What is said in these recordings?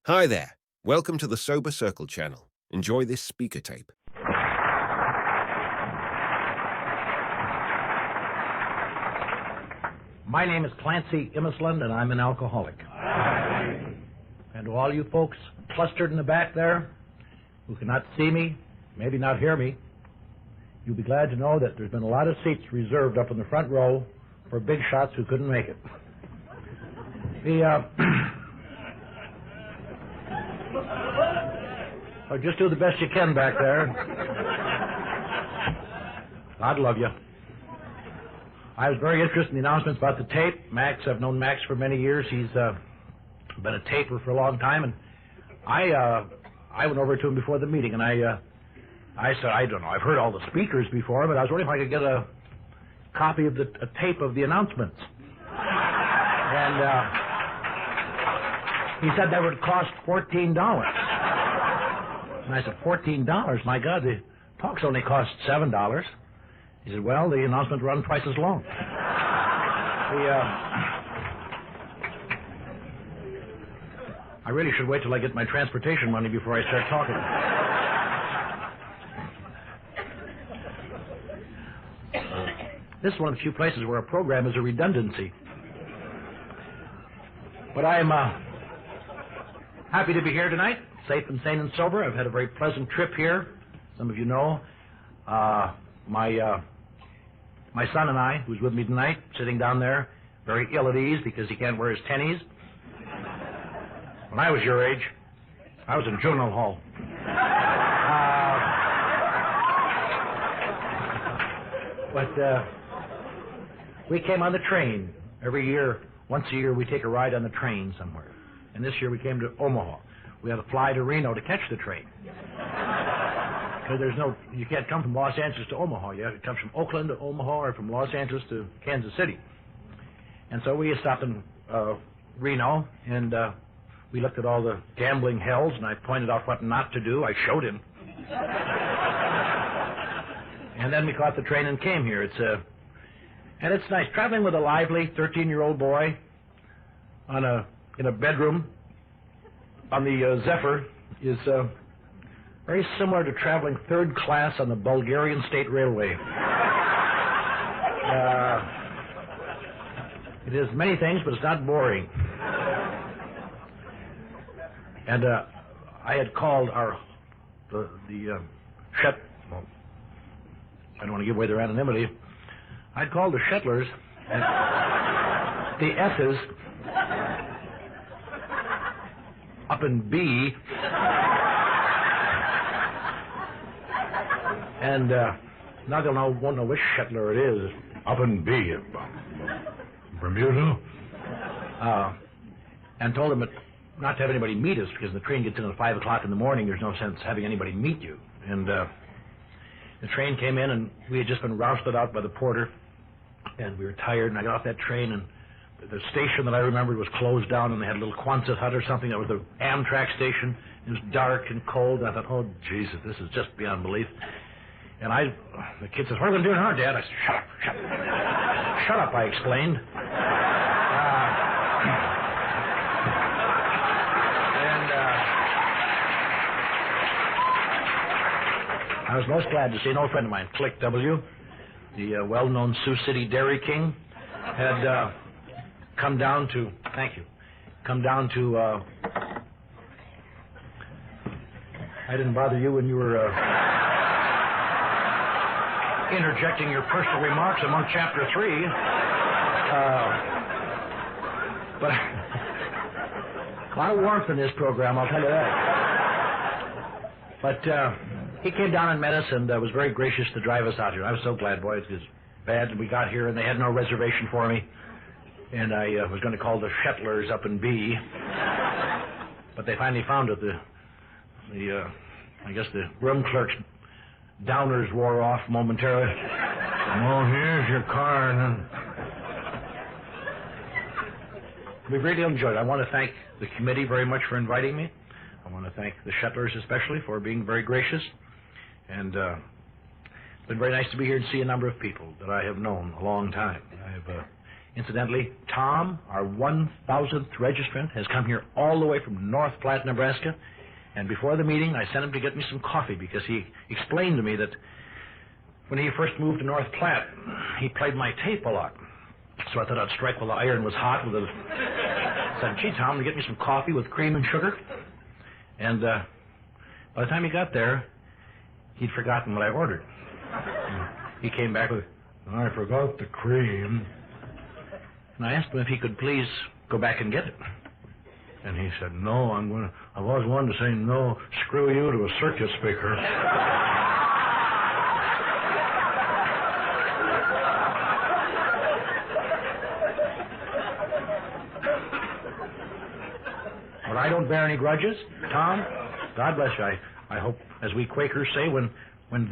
Hi there. Welcome to the Sober Circle channel. Enjoy this speaker tape. My name is Clancy and I'm an alcoholic. And to all you folks clustered in the back there who cannot see me, maybe not hear me, you'll be glad to know that there's been a lot of seats reserved up in the front row for big shots who couldn't make it. So just do the best you can back there. God love you. I was very interested in the announcements about the tape. Max, I've known Max for many years. He's been a taper for a long time, and I went over to him before the meeting, and I said, I don't know, I've heard all the speakers before, but I was wondering if I could get a copy of a tape of the announcements. And he said that would cost $14. And I said, $14? My God, the talks only cost $7. He said, well, the announcements run twice as long. I really should wait till I get my transportation money before I start talking. This is one of the few places where a program is a redundancy. But I am happy to be here tonight, safe and sane and sober. I've had a very pleasant trip here. Some of you know. My son and I, who's with me tonight, sitting down there, very ill at ease because he can't wear his tennies. When I was your age, I was in juvenile hall. But we came on the train. Every year, once a year, we take a ride on the train somewhere. And this year we came to Omaha. We had to fly to Reno to catch the train. Because you can't come from Los Angeles to Omaha. You have to come from Oakland to Omaha or from Los Angeles to Kansas City. And so we stopped in Reno, and we looked at all the gambling hells, and I pointed out what not to do. I showed him. And then we caught the train and came here. And it's nice. Traveling with a lively 13-year-old boy in a bedroom on the Zephyr is very similar to traveling third class on the Bulgarian State Railway. It is many things, but it's not boring. And I had called I don't want to give away their anonymity. I'd called the Shettlers, and the S's up in B, and now they won't know which Shetler it is. Up in B, Bermuda, and told them not to have anybody meet us because the train gets in at 5 o'clock in the morning. There's no sense having anybody meet you. And the train came in, and we had just been rousted out by the porter, and we were tired. And I got off that train, and the station that I remembered was closed down, and they had a little Quonset hut or something. That was the Amtrak station. It was dark and cold. And I thought, oh Jesus, this is just beyond belief. And the kid says, what are we going to do now, Dad? I said, shut up, shut up. Shut up, I explained. I was most glad to see an old friend of mine, Click W., the well-known Sioux City Dairy King, had come down to I didn't bother you when you were interjecting your personal remarks among Chapter 3. But a lot of warmth in this program, I'll tell you that. But he came down and met us and was very gracious to drive us out here. I was so glad, boy. It was bad that we got here and they had no reservation for me. And I was going to call the Shettlers up in B. But they finally found it. I guess the room clerk's downers wore off momentarily. Oh, here's your car. We've really enjoyed it. I want to thank the committee very much for inviting me. I want to thank the Shettlers especially for being very gracious. And it's been very nice to be here and see a number of people that I have known a long time. I have Incidentally, Tom, our 1,000th registrant, has come here all the way from North Platte, Nebraska. And before the meeting, I sent him to get me some coffee because he explained to me that when he first moved to North Platte, he played my tape a lot. So I thought I'd strike while the iron was hot with a... I said, gee, Tom, get me some coffee with cream and sugar. And by the time he got there, he'd forgotten what I ordered. He came back with, I forgot the cream. And I asked him if he could please go back and get it. And he said, no, I've always wanted to say no, screw you to a circuit speaker. But I don't bear any grudges. Tom, God bless you. I hope, as we Quakers say, when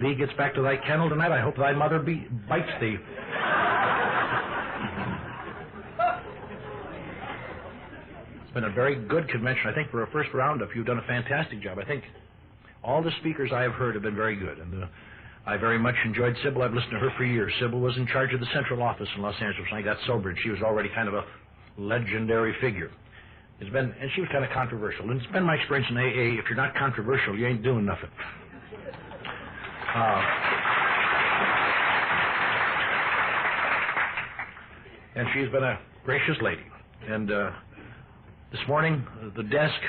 thee gets back to thy kennel tonight, I hope thy mother bites thee. It's been a very good convention. I think for a first roundup, you've done a fantastic job. I think all the speakers I have heard have been very good, and I very much enjoyed Sybil. I've listened to her for years. Sybil was in charge of the central office in Los Angeles when I got sober, and she was already kind of a legendary figure. And she was kind of controversial. And it's been my experience in AA, if you're not controversial, you ain't doing nothing. And she's been a gracious lady. And this morning, the desk,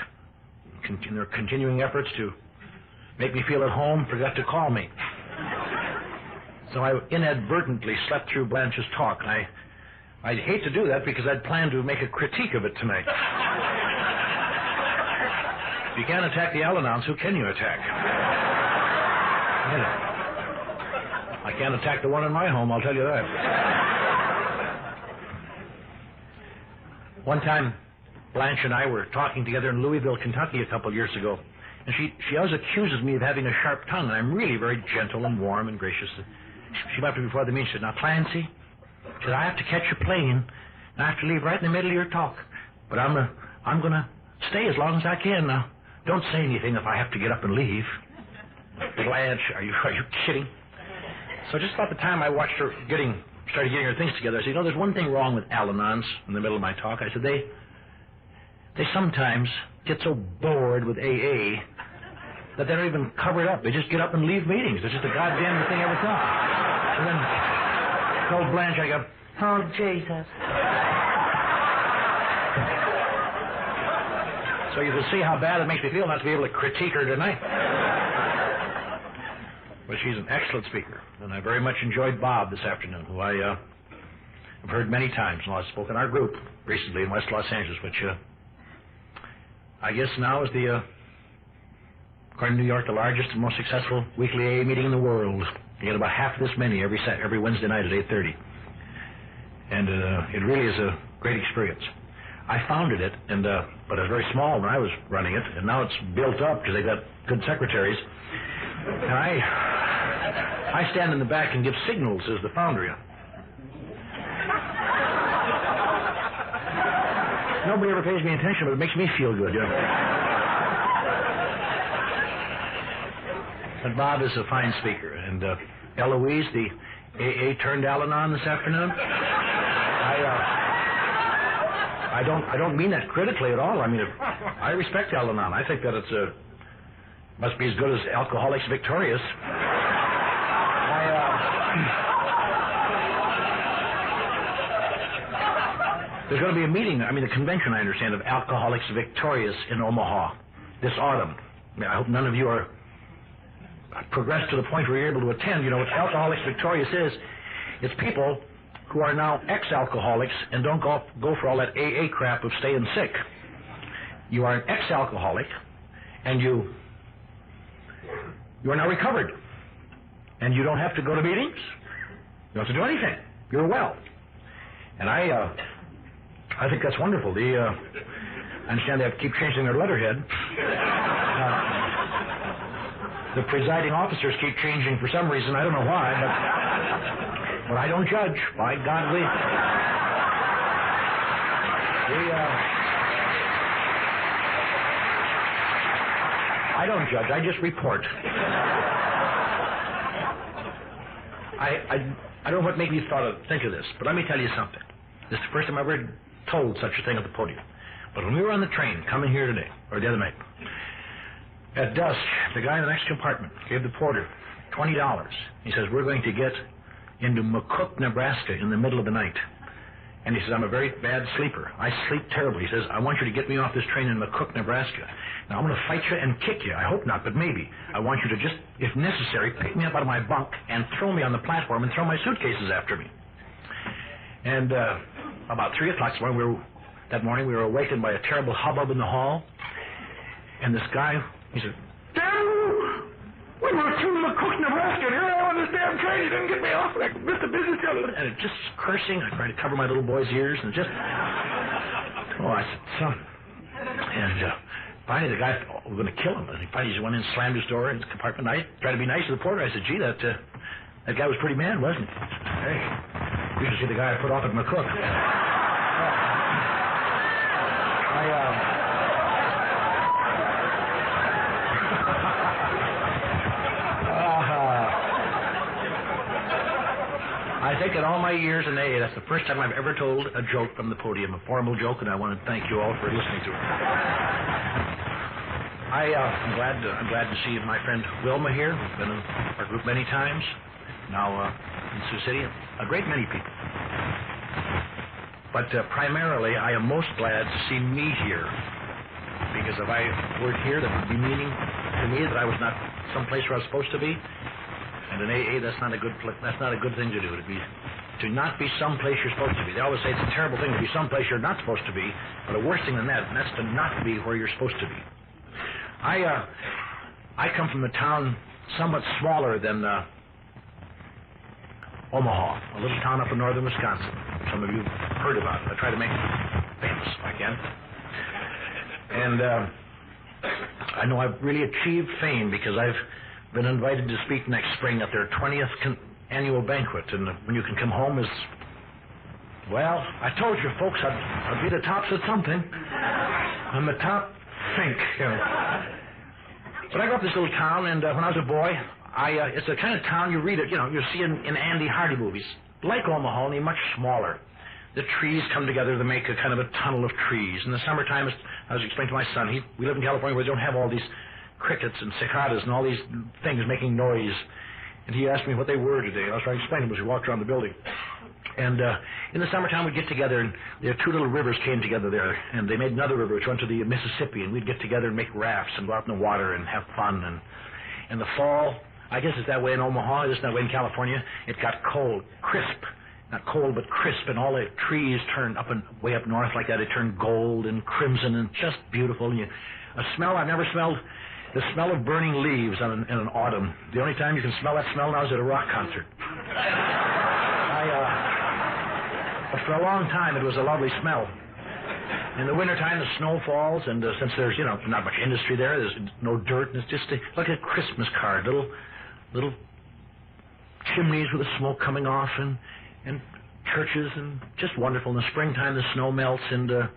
in their continuing efforts to make me feel at home, forgot to call me. So I inadvertently slept through Blanche's talk, and I'd hate to do that because I'd planned to make a critique of it tonight. If you can't attack the Al-Anons, who can you attack? I can't attack the one in my home, I'll tell you that. One time, Blanche and I were talking together in Louisville, Kentucky a couple of years ago, and she always accuses me of having a sharp tongue, and I'm really very gentle and warm and gracious. She left me before the meeting. She said, now, Clancy, she said, I have to catch a plane, and I have to leave right in the middle of your talk, but I'm going to stay as long as I can. Now, don't say anything if I have to get up and leave. Blanche, are you kidding? So just about the time I watched her started getting her things together, I said, there's one thing wrong with Al-Anons in the middle of my talk. I said, they sometimes get so bored with AA that they don't even cover it up. They just get up and leave meetings. It's just the goddamn thing every time. And then I told Blanche, I go, oh, Jesus. So you can see how bad it makes me feel not to be able to critique her tonight. But she's an excellent speaker, and I very much enjoyed Bob this afternoon, who I have heard many times. And I've spoken in our group recently in West Los Angeles, which I guess now is according to New York, the largest and most successful weekly AA meeting in the world. You get about half this many every Wednesday night at 8:30. And it really is a great experience. I founded it, but it was very small when I was running it, and now it's built up because they got good secretaries. And I stand in the back and give signals as the founder. Nobody ever pays me attention, but it makes me feel good. But Bob is a fine speaker, and Eloise, the AA turned Al-Anon this afternoon. I don't mean that critically at all. I mean, I respect Al-Anon. I think that it's must be as good as Alcoholics Victorious. There's going to be a meeting, the convention, I understand, of Alcoholics Victorious in Omaha this autumn. I hope none of you are progressed to the point where you're able to attend. You know what Alcoholics Victorious is? It's people who are now ex-alcoholics and don't go for all that AA crap of staying sick. You are an ex-alcoholic, and you are now recovered. And you don't have to go to meetings. You don't have to do anything. You're well. And I think that's wonderful. I understand they have to keep changing their letterhead. The presiding officers keep changing for some reason. I don't know why, but I don't judge. By God, I don't judge. I just report. I don't know what made me think of this, but let me tell you something. This is the first time I ever told such a thing at the podium. But when we were on the train coming here today, or the other night, at dusk, the guy in the next compartment gave the porter $20. He says, we're going to get into McCook, Nebraska in the middle of the night. And he says, I'm a very bad sleeper. I sleep terribly. He says, I want you to get me off this train in McCook, Nebraska. Now, I'm going to fight you and kick you. I hope not, but maybe. I want you to just, if necessary, pick me up out of my bunk and throw me on the platform and throw my suitcases after me. And about 3 o'clock that morning, we were awakened by a terrible hubbub in the hall. And this guy, he said, damn you! We were to McCook, Nebraska, and here I am on this damn train. You didn't get me off. I missed the business deal. And it just cursing. I tried to cover my little boy's ears, and just... Oh, I said, son. And finally, the guy thought we were going to kill him. And he finally just went in, slammed his door in his compartment. I tried to be nice to the porter. I said, gee, that guy was pretty mad, wasn't he? Hey, you should see the guy I put off at McCook. I think in all my years in AA, that's the first time I've ever told a joke from the podium, a formal joke, and I want to thank you all for listening to it. I'm glad to see my friend Wilma here, who's been in our group many times, now in Sioux City, a great many people. But primarily, I am most glad to see me here, because if I weren't here, that would be meaning to me that I was not someplace where I was supposed to be. And in AA, that's not a good thing to do. To not be someplace you're supposed to be. They always say it's a terrible thing to be someplace you're not supposed to be, but a worse thing than that, and that's to not be where you're supposed to be. I come from a town somewhat smaller than Omaha, a little town up in northern Wisconsin. Some of you have heard about it. I try to make it famous if I can. And I know I've really achieved fame because I've been invited to speak next spring at their 20th annual banquet, and when you can come home is, well, I told you, folks, I'd be the tops at something. I'm the top think, you know. But I grew up in this little town, and when I was a boy, it's the kind of town you read it, you see in Andy Hardy movies, like Omaha, only much smaller. The trees come together to make a kind of a tunnel of trees. In the summertime, as I was explaining to my son, we live in California where they don't have all these crickets and cicadas and all these things making noise. And he asked me what they were today. I was trying to explain to him as we walked around the building. And in the summertime, we'd get together, and there 2 little rivers came together there, and they made another river which went to the Mississippi, and we'd get together and make rafts and go out in the water and have fun. And in the fall, I guess it's that way in Omaha, it's that way in California, it got cold, crisp. Not cold, but crisp, and all the trees turned up and way up north like that. They turned gold and crimson and just beautiful. And a smell I've never smelled. The smell of burning leaves in an autumn. The only time you can smell that smell now is at a rock concert. But for a long time, it was a lovely smell. In the wintertime, the snow falls, and since there's, not much industry there's no dirt, and it's just like a Christmas card, little chimneys with the smoke coming off, and churches, and just wonderful. In the springtime, the snow melts, and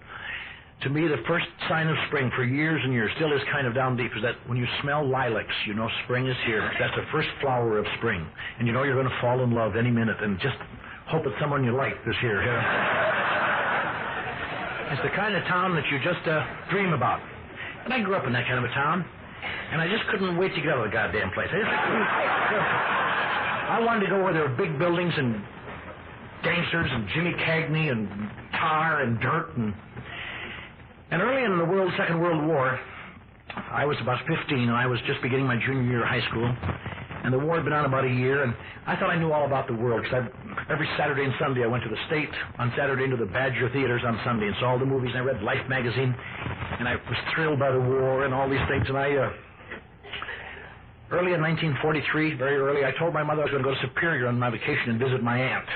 to me, the first sign of spring for years and years, still is kind of down deep, is that when you smell lilacs, you know spring is here. That's the first flower of spring. And you know you're going to fall in love any minute, and just hope that someone you like is here. It's the kind of town that you just dream about. And I grew up in that kind of a town, and I just couldn't wait to get out of the goddamn place. I wanted to go where there were big buildings and gangsters and Jimmy Cagney and tar and dirt and early in the Second World War, I was about 15, and I was just beginning my junior year of high school, and the war had been on about a year, and I thought I knew all about the world, because every Saturday and Sunday I went to the State on Saturday, into the Badger Theaters on Sunday, and saw all the movies, and I read Life magazine, and I was thrilled by the war and all these things, and early in 1943, very early, I told my mother I was going to go to Superior on my vacation and visit my aunt.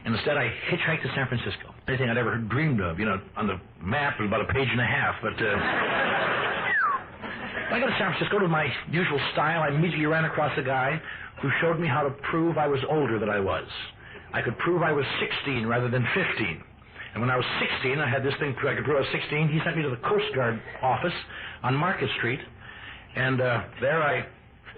And instead, I hitchhiked to San Francisco. Anything I'd ever dreamed of, on the map it was about a page and a half. But I got to San Francisco to my usual style. I immediately ran across a guy who showed me how to prove I was older than I was. I could prove I was 16 rather than 15. And when I was 16, I had this thing I could prove I was 16. He sent me to the Coast Guard office on Market Street. And there I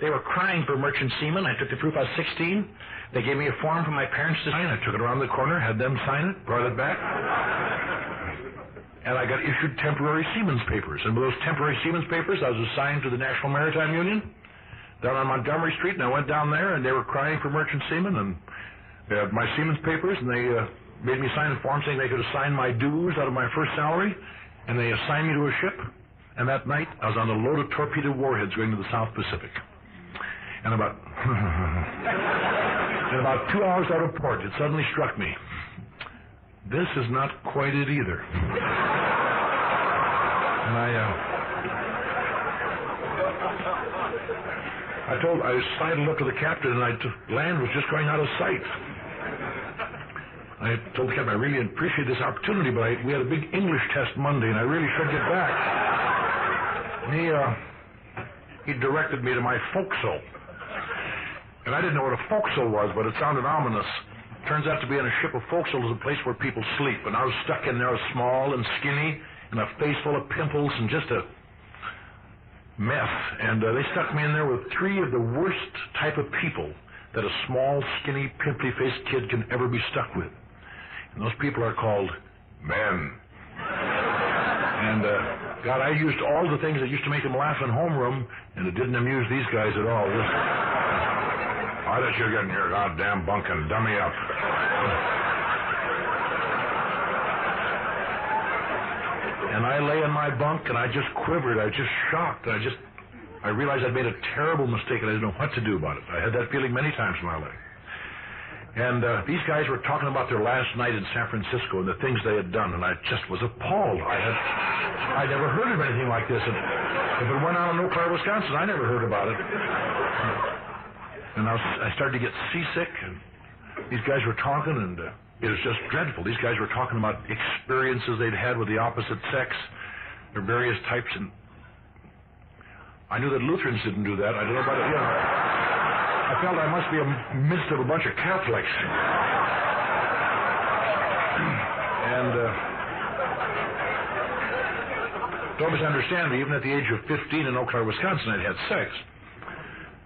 They were crying for merchant seamen. I took the proof I was 16. They gave me a form for my parents to sign. I took it around the corner, had them sign it, brought it back. And I got issued temporary seamen's papers. And with those temporary seamen's papers, I was assigned to the National Maritime Union down on Montgomery Street, and I went down there, and they were crying for merchant seamen, and they had my seamen's papers, and they made me sign a form saying they could assign my dues out of my first salary, and they assigned me to a ship. And that night, I was on a load of torpedo warheads going to the South Pacific. And about 2 hours out of port, it suddenly struck me. This is not quite it either. And I sidled up to the captain, and land was just going out of sight. I told the captain, I really appreciate this opportunity, but we had a big English test Monday, and I really should get back. And he directed me to my forecastle. And I didn't know what a forecastle was, but it sounded ominous. Turns out to be in a ship, a forecastle is a place where people sleep. And I was stuck in there, small and skinny, and a face full of pimples, and just a mess. And they stuck me in there with 3 of the worst type of people that a small, skinny, pimply-faced kid can ever be stuck with. And those people are called men. And, God, I used all the things that used to make them laugh in homeroom, and it didn't amuse these guys at all. Why don't you get in your goddamn bunk and dummy up? And I lay in my bunk, and I just quivered. I was just shocked. I realized I'd made a terrible mistake, and I didn't know what to do about it. I had that feeling many times in my life. And these guys were talking about their last night in San Francisco and the things they had done, and I just was appalled. I'd never heard of anything like this. And if it went on in Eau Claire, Wisconsin, I never heard about it. And I started to get seasick, and these guys were talking, and it was just dreadful. These guys were talking about experiences they'd had with the opposite sex, their various types, and I knew that Lutherans didn't do that. I don't know about it, I felt I must be amidst of a bunch of Catholics. And don't misunderstand me, even at the age of 15 in Eau Claire, Wisconsin, I'd had sex.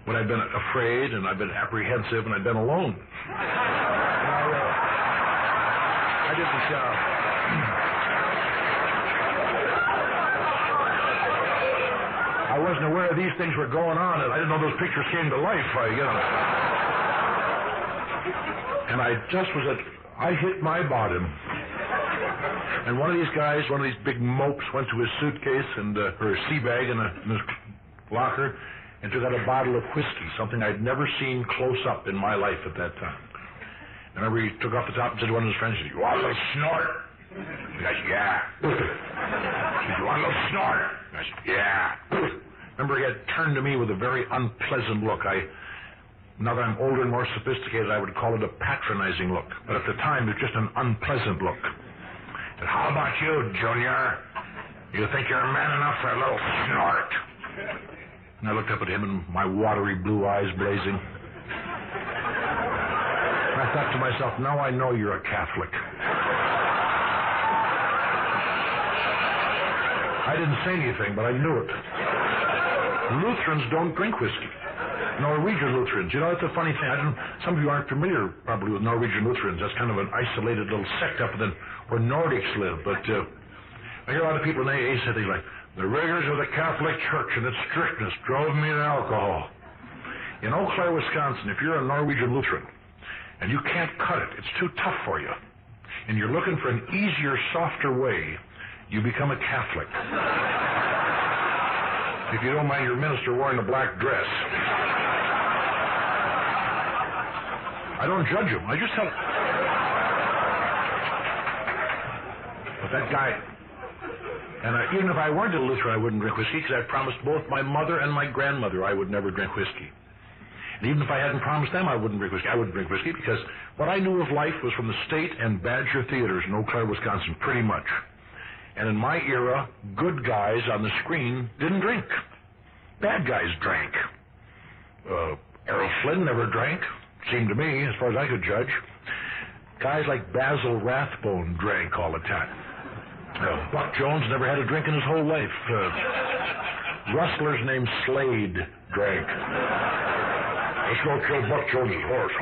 But I'd been afraid, and I'd been apprehensive, and I'd been alone. I didn't, I wasn't aware these things were going on, and I didn't know those pictures came to life. And I hit my bottom. And one of these guys, one of these big mopes, went to his suitcase or his sea bag in his locker and took out a bottle of whiskey, something I'd never seen close up in my life at that time. And I remember he took off the top and said to one of his friends, "You want a little snort?" He goes, "Yeah." He said, "You want a little snort?" I said, "Yeah." Remember, he had turned to me with a very unpleasant look. Now that I'm older and more sophisticated, I would call it a patronizing look. But at the time, it was just an unpleasant look. And how about you, Junior? You think you're man enough for a little snort? And I looked up at him, and my watery blue eyes blazing. And I thought to myself, now I know you're a Catholic. I didn't say anything, but I knew it. Lutherans don't drink whiskey. Norwegian Lutherans. You know, it's a funny thing. Some of you aren't familiar probably with Norwegian Lutherans. That's kind of an isolated little sect up where Nordics live. But I hear a lot of people in AA say things like, the rigors of the Catholic Church and its strictness drove me to alcohol. In Eau Claire, Wisconsin, if you're a Norwegian Lutheran and you can't cut it, it's too tough for you, and you're looking for an easier, softer way, you become a Catholic. If you don't mind your minister wearing a black dress. I don't judge him. I just tell him. But that guy, and even if I weren't a Lutheran, I wouldn't drink whiskey, because I promised both my mother and my grandmother I would never drink whiskey. And even if I hadn't promised them I wouldn't drink whiskey, I wouldn't drink whiskey, because what I knew of life was from the State and Badger theaters in Eau Claire, Wisconsin, pretty much. And in my era, good guys on the screen didn't drink. Bad guys drank. Errol Flynn never drank, seemed to me, as far as I could judge. Guys like Basil Rathbone drank all the time. Buck Jones never had a drink in his whole life. rustlers named Slade drank. Let's go kill Buck Jones's horse.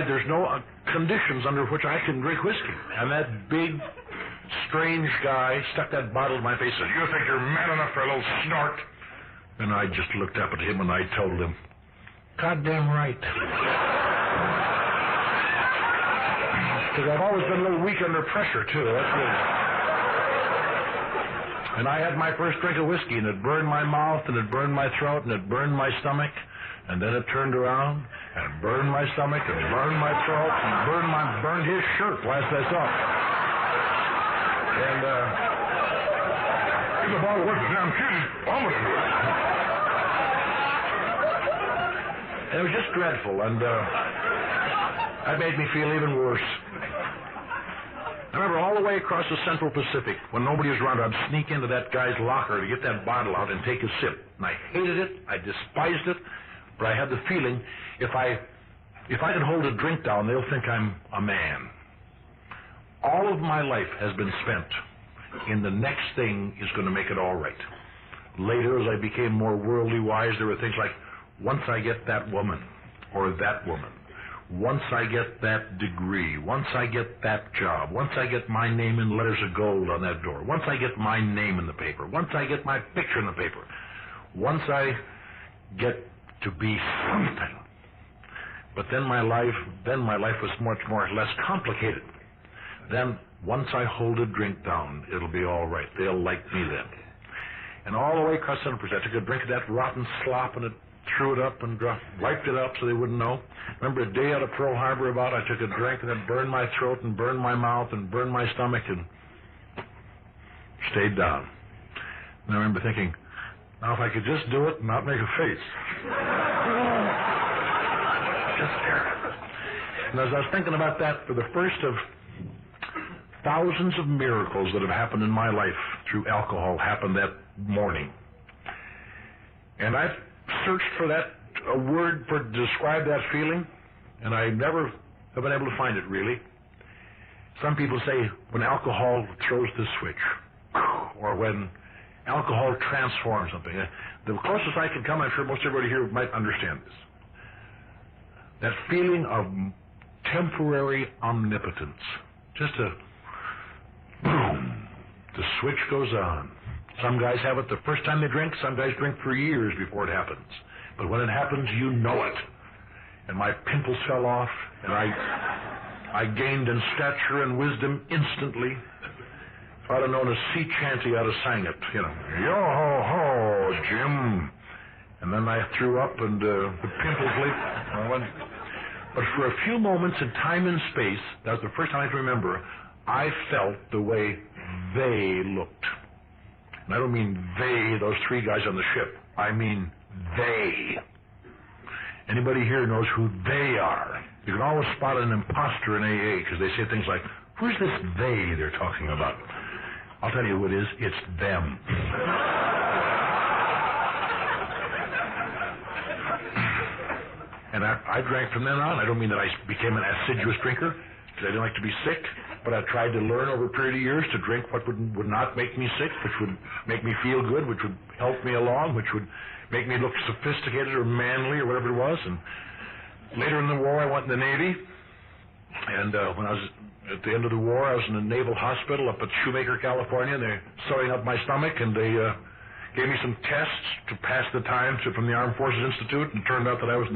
There's no conditions under which I can drink whiskey. And that big, strange guy stuck that bottle in my face and said, "You think you're man enough for a little snort?" And I just looked up at him and I told him, "Goddamn right." Because I've always been a little weak under pressure, too. That's good. And I had my first drink of whiskey, and it burned my mouth, and it burned my throat, and it burned my stomach. And then it turned around, and it burned my stomach, and burned my throat, and burned his shirt last I saw it. And, here's a bottle of whiskey. I'm kidding. Almost. It was just dreadful, and that made me feel even worse. I remember all the way across the Central Pacific, when nobody was around, I'd sneak into that guy's locker to get that bottle out and take a sip. And I hated it, I despised it, but I had the feeling if I can hold a drink down, they'll think I'm a man. All of my life has been spent in the next thing is going to make it all right. Later, as I became more worldly wise, there were things like, once I get that woman, or that woman, once I get that degree, once I get that job, once I get my name in letters of gold on that door, once I get my name in the paper, once I get my picture in the paper, once I get to be something. But then my life was much more less complicated. Then once I hold a drink down, it'll be all right. They'll like me then. And all the way across Central Pacific, I took a drink of that rotten slop and it threw it up and wiped it up so they wouldn't know. Remember a day out of Pearl Harbor about, I took a drink and it burned my throat and burned my mouth and burned my stomach and stayed down. And I remember thinking, now if I could just do it and not make a face. Just there. And as I was thinking about that, for the first of thousands of miracles that have happened in my life through alcohol happened that morning. And I searched for a word to describe that feeling, and I never have been able to find it, really. Some people say when alcohol throws the switch, or when alcohol transforms something. The closest I can come, I'm sure most everybody here might understand this. That feeling of temporary omnipotence. Just a boom, the switch goes on. Some guys have it the first time they drink. Some guys drink for years before it happens. But when it happens, you know it. And my pimples fell off, and I gained in stature and wisdom instantly. If I'd have known a sea chanty, I'd have sang it, Yo-ho-ho, Jim. And then I threw up, and the pimples leaked. But for a few moments in time and space, that was the first time I can remember, I felt the way they looked. And I don't mean they, those three guys on the ship. I mean they. Anybody here knows who they are. You can always spot an imposter in AA because they say things like, who's this they they're talking about? I'll tell you who it is. It's them. And I drank from then on. I don't mean that I became an assiduous drinker because I didn't like to be sick, but I tried to learn over a period of years to drink what would not make me sick, which would make me feel good, which would help me along, which would make me look sophisticated or manly or whatever it was. And later in the war, I went in the Navy. And when I was at the end of the war, I was in a naval hospital up at Shoemaker, California. And they're sewing up my stomach, and they gave me some tests to pass the time from the Armed Forces Institute. And it turned out that I was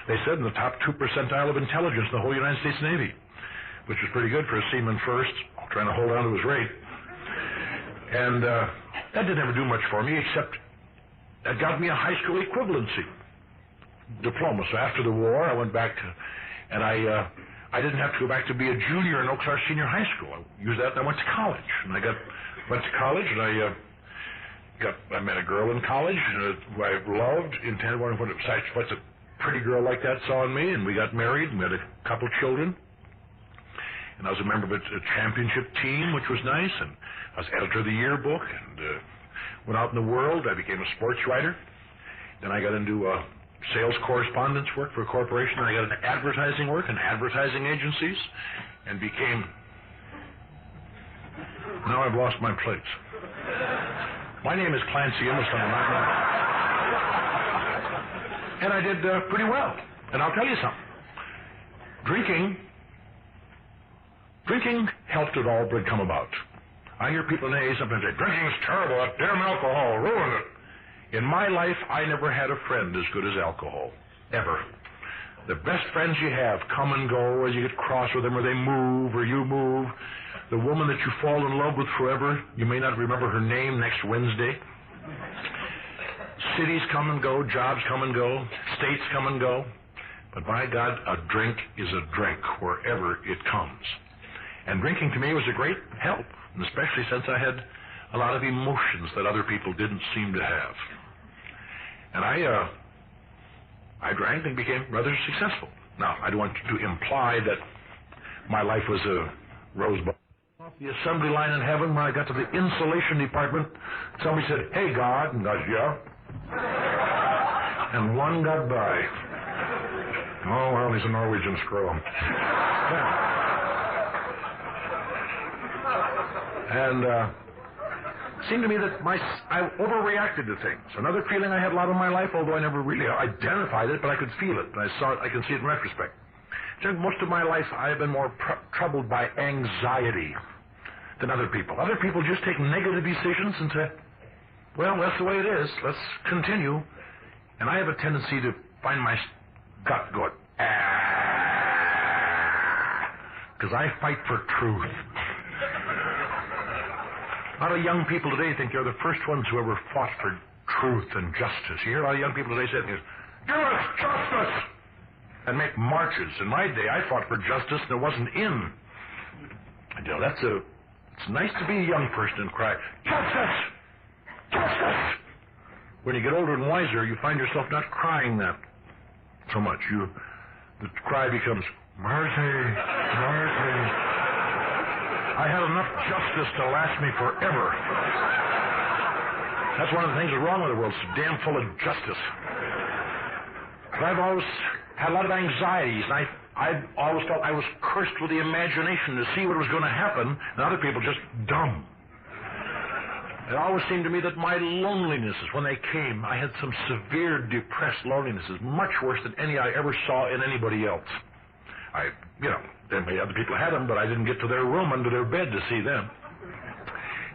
they said, in the top 2 percentile of intelligence in the whole United States Navy, which was pretty good for a seaman first, trying to hold on to his rate. And that didn't ever do much for me, except it got me a high school equivalency diploma. So after the war, I went back, and I didn't have to go back to be a junior in Oak Star Senior High School. I used that, and I went to college. And I went to college, and I met a girl in college who I loved, intended what's a pretty girl like that saw in me, and we got married, and we had a couple children. And I was a member of a championship team, which was nice, and I was editor of the yearbook, and went out in the world. I became a sports writer. Then I got into sales correspondence work for a corporation, and I got into advertising work and advertising agencies, and became Now I've lost my place. My name is Clancy, and I did pretty well. And I'll tell you something. Drinking helped it all come about. I hear people today sometimes say, drinking is terrible, that damn alcohol ruined it. In my life, I never had a friend as good as alcohol, ever. The best friends you have come and go as you get cross with them, or they move, or you move. The woman that you fall in love with forever, you may not remember her name next Wednesday. Cities come and go, jobs come and go, states come and go. But by God, a drink is a drink wherever it comes. And drinking to me was a great help, and especially since I had a lot of emotions that other people didn't seem to have. And I drank and became rather successful. Now, I don't want to imply that my life was a rosebud. Off the assembly line in heaven, when I got to the insulation department, somebody said, "Hey, God," and I said, "Yeah." And one got by. Oh, well, he's a Norwegian screw. Yeah. And it seemed to me that I overreacted to things. Another feeling I had a lot in my life, although I never really identified it, but I could feel it. I saw it. I can see it in retrospect. Most of my life, I have been more troubled by anxiety than other people. Other people just take negative decisions and say, well, that's the way it is. Let's continue. And I have a tendency to find my gut going, because I fight for truth. A lot of young people today think they're the first ones who ever fought for truth and justice. You hear a lot of young people today say things, "Give us justice!" and make marches. In my day, I fought for justice and it wasn't in. And, it's nice to be a young person and cry, "Justice! Justice!" When you get older and wiser, you find yourself not crying that so much. The cry becomes, "Mercy! Mercy!" I had enough justice to last me forever. That's one of the things that's wrong with the world. It's damn full of justice. But I've always had a lot of anxieties, and I've always felt I was cursed with the imagination to see what was going to happen, and other people just dumb. It always seemed to me that my lonelinesses, when they came, I had some severe depressed lonelinesses, much worse than any I ever saw in anybody else. Other people had them, but I didn't get to their room under their bed to see them.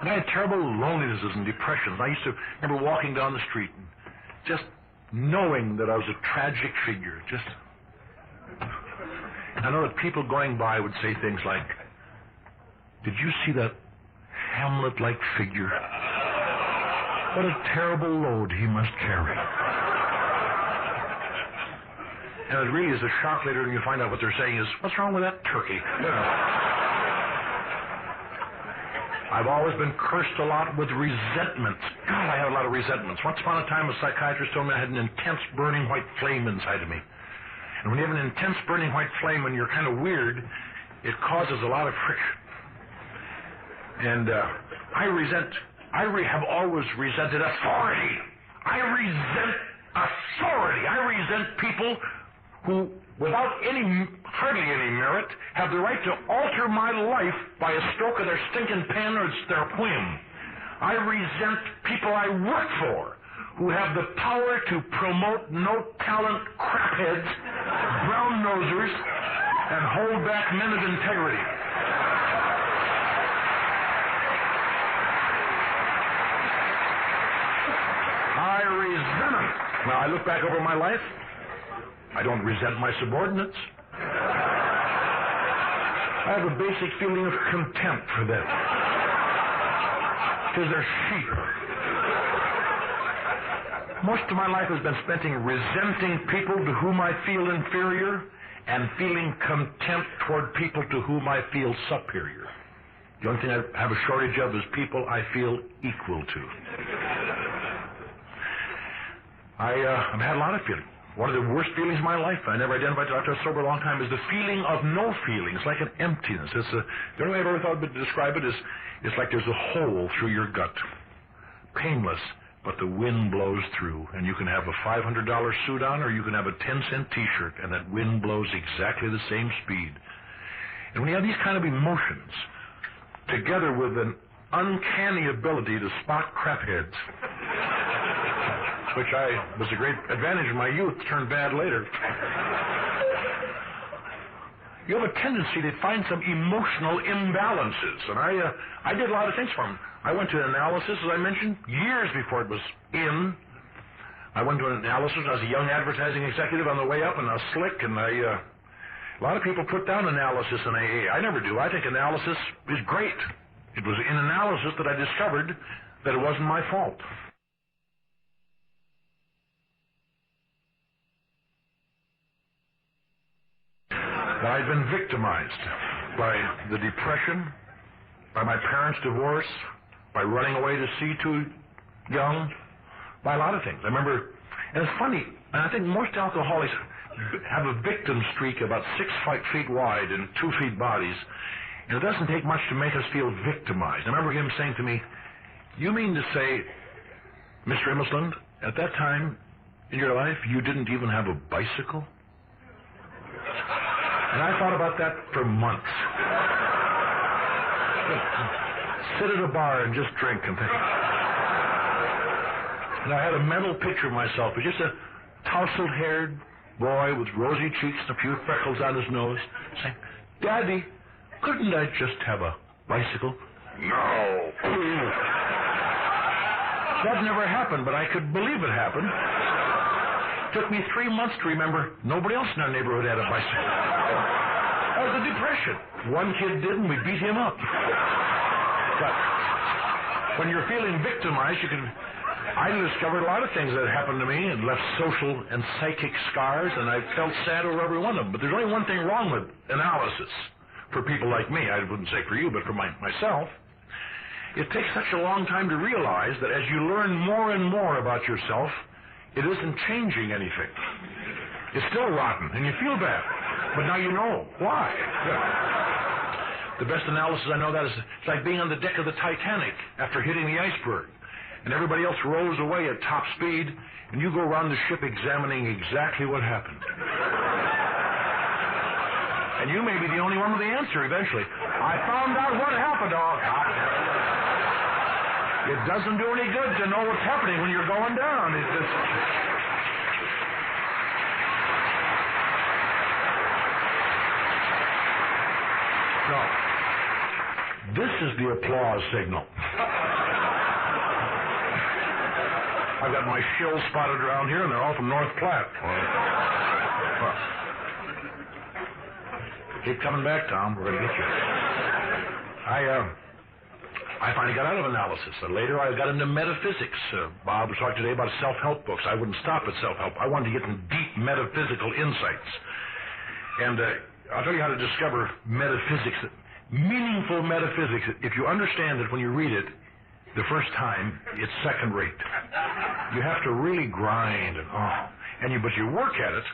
And I had terrible lonelinesses and depressions. I used to remember walking down the street and just knowing that I was a tragic figure. I know that people going by would say things like, "Did you see that Hamlet-like figure? What a terrible load he must carry." And it really is a shock later when you find out what they're saying is, "What's wrong with that turkey?" I've always been cursed a lot with resentments. God, I have a lot of resentments. Once upon a time, a psychiatrist told me I had an intense burning white flame inside of me. And when you have an intense burning white flame and you're kind of weird, it causes a lot of friction. And I have always resented authority. I resent authority. I resent people who, without hardly any merit, have the right to alter my life by a stroke of their stinking pen or their whim. I resent people I work for who have the power to promote no-talent crapheads, brown-nosers, and hold back men of integrity. I resent them. Now, I look back over my life. I don't resent my subordinates. I have a basic feeling of contempt for them. Because they're sheep. Most of my life has been spent in resenting people to whom I feel inferior and feeling contempt toward people to whom I feel superior. The only thing I have a shortage of is people I feel equal to. I've had a lot of feelings. One of the worst feelings of my life, I never identified it after I was sober a long time, is the feeling of no feeling. It's like an emptiness. The only way I've ever thought to describe it is it's like there's a hole through your gut. Painless, but the wind blows through. And you can have a $500 suit on or you can have a 10-cent T-shirt, and that wind blows exactly the same speed. And when you have these kind of emotions, together with an uncanny ability to spot crapheads, which was a great advantage in my youth, turned bad later. You have a tendency to find some emotional imbalances, and I did a lot of things for them. I went to an analysis, as I mentioned, years before it was in. I went to an analysis. I was a young advertising executive on the way up, and I was slick, and a lot of people put down analysis in AA. I never do. I think analysis is great. It was in analysis that I discovered that it wasn't my fault. That I'd been victimized by the depression, by my parents' divorce, by running away to sea too young, by a lot of things. I remember, and it's funny, and I think most alcoholics have a victim streak about 6 feet wide and 2 feet bodies, and it doesn't take much to make us feel victimized. I remember him saying to me, "You mean to say, Mr. Immisland, at that time in your life, you didn't even have a bicycle?" And I thought about that for months. Sit at a bar and just drink and think. And I had a mental picture of myself as just a tousled-haired boy with rosy cheeks and a few freckles on his nose, saying, "Daddy, couldn't I just have a bicycle?" "No." That never happened, but I could believe it happened. It took me 3 months to remember nobody else in our neighborhood had a bicycle. That was the Depression. One kid did, and we beat him up. But when you're feeling victimized, I discovered a lot of things that happened to me and left social and psychic scars, and I felt sad over every one of them. But there's only one thing wrong with analysis for people like me. I wouldn't say for you, but for myself. It takes such a long time to realize that as you learn more and more about yourself, it isn't changing anything. It's still rotten, and you feel bad. But now you know why. The best analysis I know that is it's like being on the deck of the Titanic after hitting the iceberg, and everybody else rows away at top speed, and you go around the ship examining exactly what happened. And you may be the only one with the answer eventually. I found out what happened, It doesn't do any good to know what's happening when you're going down. It's just... No. This is the applause signal. I've got my shills spotted around here, and they're all from North Platte. Well, keep coming back, Tom. We're going to get you. I finally got out of analysis. Later, I got into metaphysics. Bob was talking today about self-help books. I wouldn't stop at self-help. I wanted to get some deep metaphysical insights. And I'll tell you how to discover metaphysics, meaningful metaphysics. If you understand it when you read it the first time, it's second rate. You have to really grind but you work at it.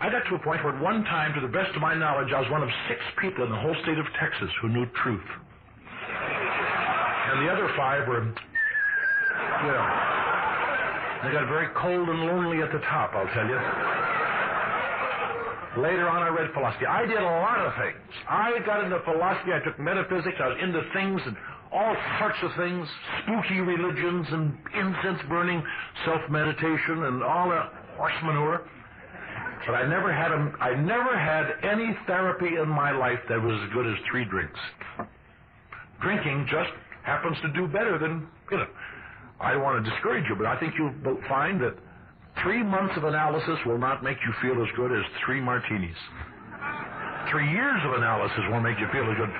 I got to a point where at one time, to the best of my knowledge, I was one of 6 people in the whole state of Texas who knew truth. And the other 5 were, they got very cold and lonely at the top, I'll tell you. Later on, I read philosophy. I did a lot of things. I got into philosophy. I took metaphysics. I was into things and all sorts of things, spooky religions and incense burning, self-meditation and all that horse manure. But I never had any therapy in my life that was as good as 3 drinks. Drinking just happens to do better than, I don't want to discourage you, but I think you'll find that 3 months of analysis will not make you feel as good as 3 martinis. 3 years of analysis won't make you feel as good.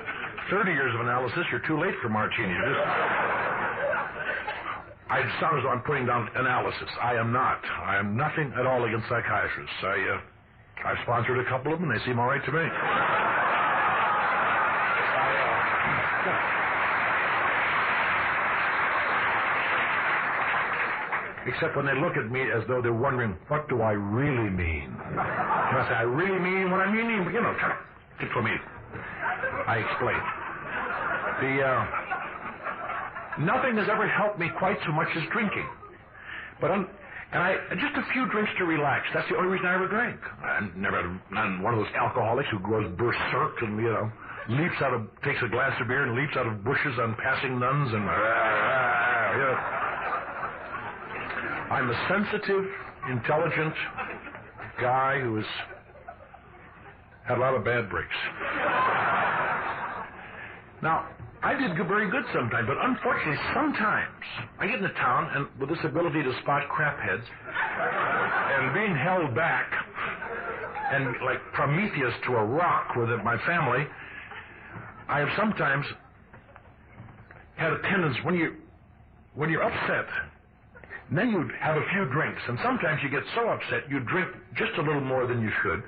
30 years of analysis, you're too late for martinis. I sound as though I'm putting down analysis. I am not. I am nothing at all against psychiatrists. I've sponsored a couple of them, and they seem all right to me. Except when they look at me as though they're wondering, what do I really mean? And I say, I really mean what I mean, good for me. I explain. Nothing has ever helped me quite so much as drinking. Just a few drinks to relax. That's the only reason I ever drank. I'm one of those alcoholics who goes berserk and, takes a glass of beer and leaps out of bushes on passing nuns and... I'm a sensitive, intelligent guy who has had a lot of bad breaks. Now, I did very good sometimes, but unfortunately, sometimes I get into town and with this ability to spot crapheads and being held back and like Prometheus to a rock with my family, I have sometimes had a tendency when you're upset, then you have a few drinks, and sometimes you get so upset you drink just a little more than you should,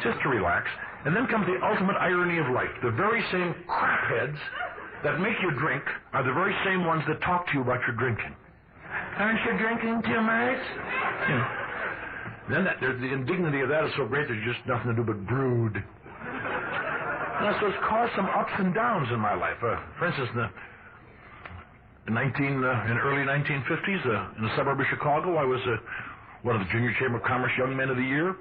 just to relax, and then comes the ultimate irony of life. The very same crapheads that make you drink are the very same ones that talk to you about your drinking. Aren't you drinking too much? Yeah. Then the indignity of that is so great there's just nothing to do but brood. Now, so it's caused some ups and downs in my life. For instance, in the early 1950s, in the suburb of Chicago, I was one of the Junior Chamber of Commerce Young Men of the Year.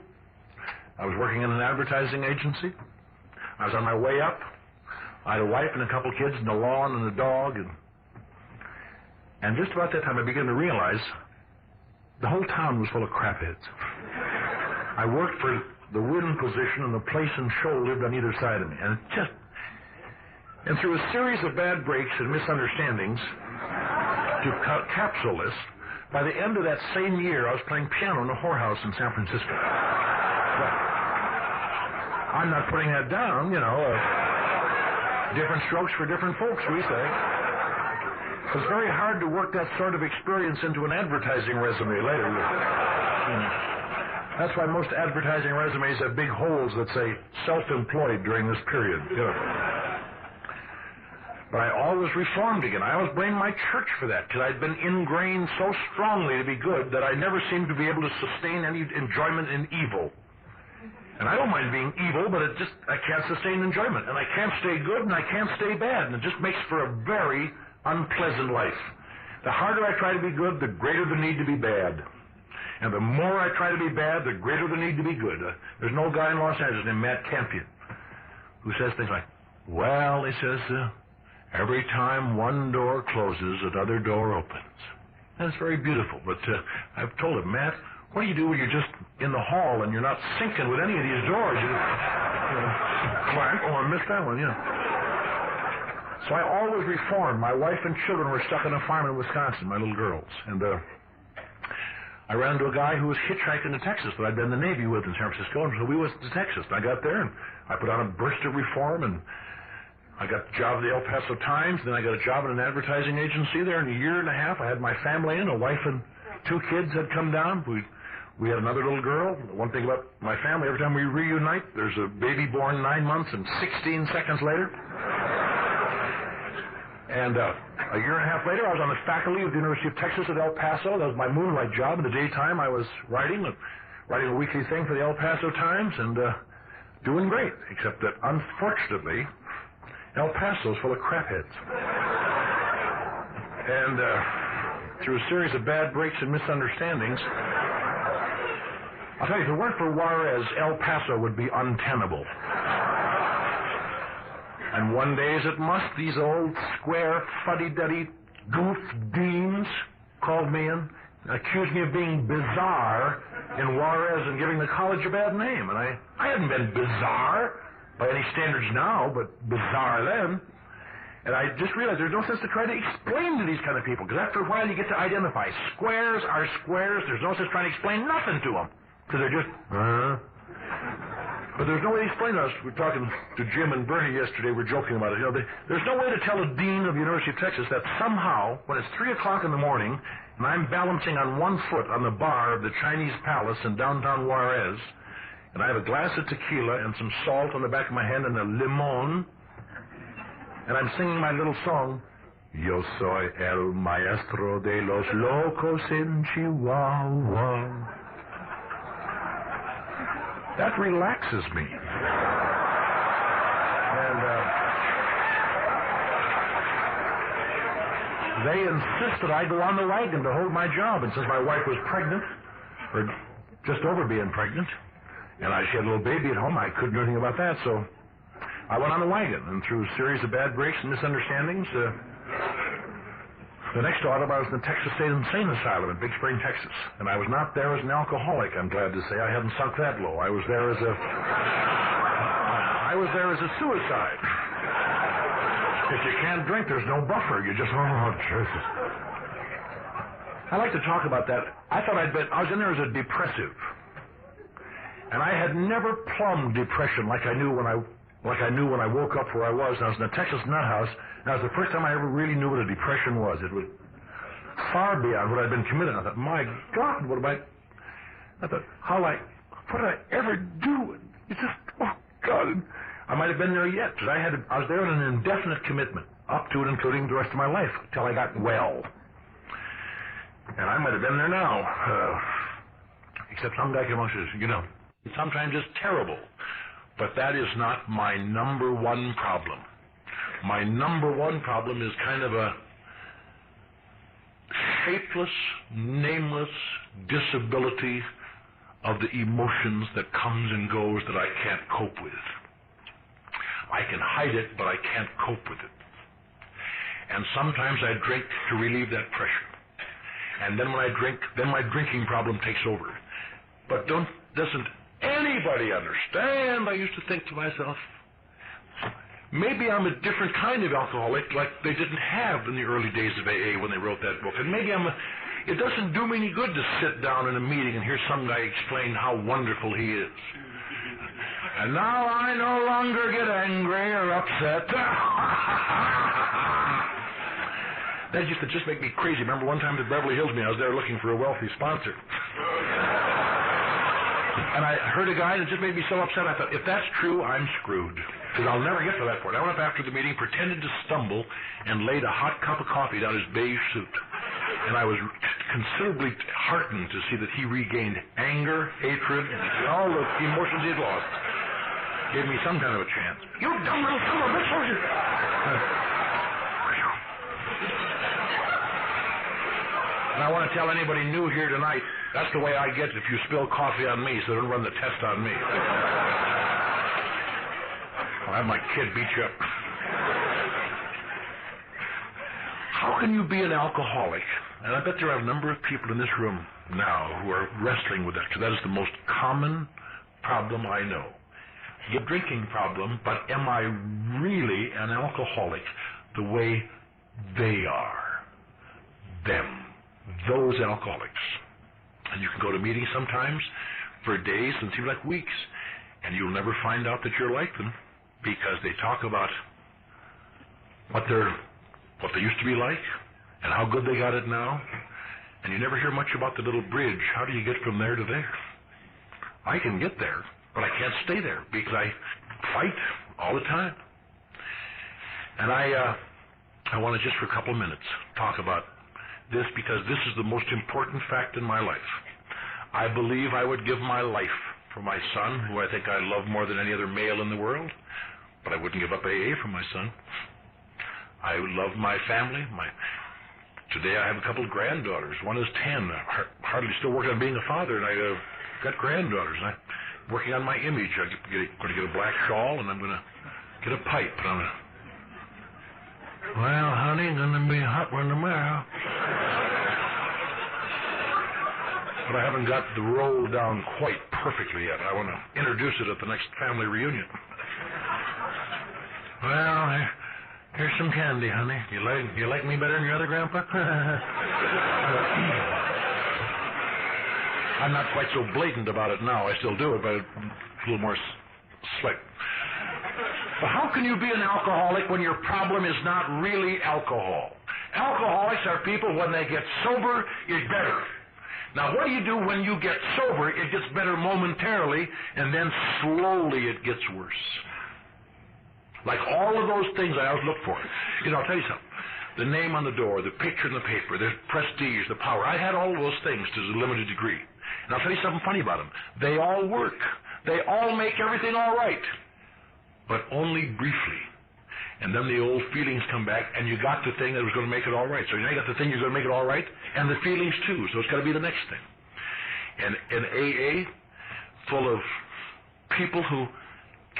I was working in an advertising agency. I was on my way up. I had a wife and a couple kids and a lawn and a dog. And just about that time, I began to realize the whole town was full of crapheads. I worked for the win position, and the place and show lived on either side of me. And through a series of bad breaks and misunderstandings, to capsule this, by the end of that same year, I was playing piano in a whorehouse in San Francisco. But I'm not putting that down, different strokes for different folks, we say. It's very hard to work that sort of experience into an advertising resume later. That's why most advertising resumes have big holes that say self-employed during this period. But I always reformed again. I always blamed my church for that, because I'd been ingrained so strongly to be good that I never seemed to be able to sustain any enjoyment in evil. And I don't mind being evil, but I can't sustain enjoyment. And I can't stay good, and I can't stay bad. And it just makes for a very unpleasant life. The harder I try to be good, the greater the need to be bad. And the more I try to be bad, the greater the need to be good. There's no guy in Los Angeles named Matt Campion who says things like, well, he says, every time one door closes, another door opens. That's very beautiful. But I've told him, Matt, what do you do when you're just in the hall and you're not syncing with any of these doors? Clank, I missed that one, So I always reformed. My wife and children were stuck on a farm in Wisconsin, my little girls. And I ran into a guy who was hitchhiking to Texas that I'd been in the Navy with in San Francisco, and so we went to Texas. And I got there, and I put on a burst of reform, and I got the job at the El Paso Times, then I got a job in an advertising agency there. In a year and a half, I had my family in. A wife and 2 kids had come down. We had another little girl. One thing about my family, every time we reunite, there's a baby born 9 months and 16 seconds later. And a year and a half later, I was on the faculty of the University of Texas at El Paso. That was my moonlight job. In the daytime, I was writing a weekly thing for the El Paso Times, and doing great, except that, unfortunately, El Paso's full of crapheads. And through a series of bad breaks and misunderstandings, I'll tell you, if it weren't for Juarez, El Paso would be untenable. And one day, as it must, these old square, fuddy-duddy goof deans called me in and accused me of being bizarre in Juarez and giving the college a bad name. And I hadn't been bizarre by any standards now, but bizarre then. And I just realized there's no sense to try to explain to these kind of people, because after a while you get to identify. Squares are squares. There's no sense trying to explain nothing to them, because they're just, But there's no way to explain us. We were talking to Jim and Bernie yesterday. We were joking about it. There's no way to tell a dean of the University of Texas that somehow, when it's 3 o'clock in the morning, and I'm balancing on one foot on the bar of the Chinese Palace in downtown Juarez, and I have a glass of tequila and some salt on the back of my hand and a limon, and I'm singing my little song, Yo soy el maestro de los locos en Chihuahua. That relaxes me. And they insist that I go on the wagon to hold my job. And since my wife was pregnant, or just over being pregnant, and she had a little baby at home, I couldn't do anything about that. So I went on the wagon, and through a series of bad breaks and misunderstandings, the next autumn I was in the Texas State Insane Asylum in Big Spring, Texas. And I was not there as an alcoholic, I'm glad to say. I hadn't sunk that low. I was there as a suicide. If you can't drink, there's no buffer. You just, oh, Jesus. I like to talk about that. I was in there as a depressive. And I had never plumbed depression like I knew when I woke up where I was. And I was in a Texas nut house. And that was the first time I ever really knew what a depression was. It was far beyond what I'd been committed. I thought, my God, what did I ever do? It's just, oh God. I might have been there yet, because I was there in an indefinite commitment, up to and including the rest of my life, till I got well. And I might have been there now. Except some guy came along and says, sometimes it's terrible. But that is not my number one problem. My number one problem is kind of a shapeless, nameless disability of the emotions that comes and goes that I can't cope with. I can hide it, but I can't cope with it. And sometimes I drink to relieve that pressure. And then when I drink, then my drinking problem takes over. But doesn't anybody understand? I used to think to myself, maybe I'm a different kind of alcoholic like they didn't have in the early days of AA when they wrote that book. And maybe it doesn't do me any good to sit down in a meeting and hear some guy explain how wonderful he is. And now I no longer get angry or upset. That used to just make me crazy. Remember one time at Beverly Hills, I was there looking for a wealthy sponsor. And I heard a guy, and it just made me so upset. I thought, if that's true, I'm screwed. Because I'll never get to that point. I went up after the meeting, pretended to stumble, and laid a hot cup of coffee down his beige suit. And I was considerably heartened to see that he regained anger, hatred, and all the emotions he'd lost. Gave me some kind of a chance. You dumb little son of a bitch! And I want to tell anybody new here tonight, that's the way I get if you spill coffee on me, so don't run the test on me. I'll have my kid beat you up. How can you be an alcoholic? And I bet there are a number of people in this room now who are wrestling with that, because that is the most common problem I know. The drinking problem, but am I really an alcoholic the way they are? Them. Those alcoholics. And you can go to meetings sometimes for days and seem like weeks, and you'll never find out that you're like them because they talk about what they used to be like and how good they got it now, and you never hear much about the little bridge. How do you get from there to there? I can get there, but I can't stay there because I fight all the time. And I want to just for a couple of minutes talk about this, because this is the most important fact in my life. I believe I would give my life for my son, who I think I love more than any other male in the world, but I wouldn't give up AA for my son. I love my family. Today I have a couple of granddaughters. One is 10. Hardly still working on being a father, and I've got granddaughters. I'm working on my image. I'm going to get a black shawl, and I'm going to get a pipe, and I'm going to... Well, honey, gonna be hot one tomorrow. But I haven't got the roll down quite perfectly yet. I want to introduce it at the next family reunion. Well, here's some candy, honey. You like me better than your other grandpa? I'm not quite so blatant about it now. I still do it, but a little more slick. But how can you be an alcoholic when your problem is not really alcohol? Alcoholics are people, when they get sober, it's better. Now, what do you do when you get sober? It gets better momentarily, and then slowly it gets worse. Like all of those things I always look for. I'll tell you something. The name on the door, the picture in the paper, the prestige, the power. I had all of those things to a limited degree. And I'll tell you something funny about them. They all work. They all make everything all right. But only briefly. And then the old feelings come back, and you got the thing that was going to make it all right. So you got the thing you're going to make it all right, and the feelings too. So it's got to be the next thing. And AA, full of people who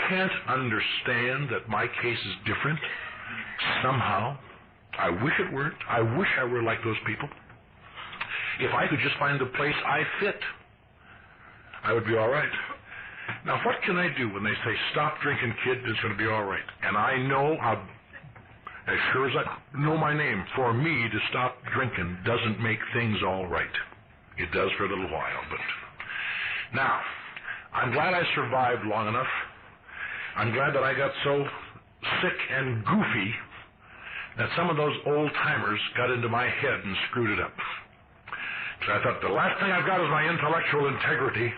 can't understand that my case is different somehow. I wish it weren't. I wish I were like those people. If I could just find the place I fit, I would be all right. Now, what can I do when they say, stop drinking, kid, it's going to be all right? And I know, as sure as I know my name, for me to stop drinking doesn't make things all right. It does for a little while, but... Now, I'm glad I survived long enough. I'm glad that I got so sick and goofy that some of those old-timers got into my head and screwed it up. So I thought, the last thing I've got is my intellectual integrity.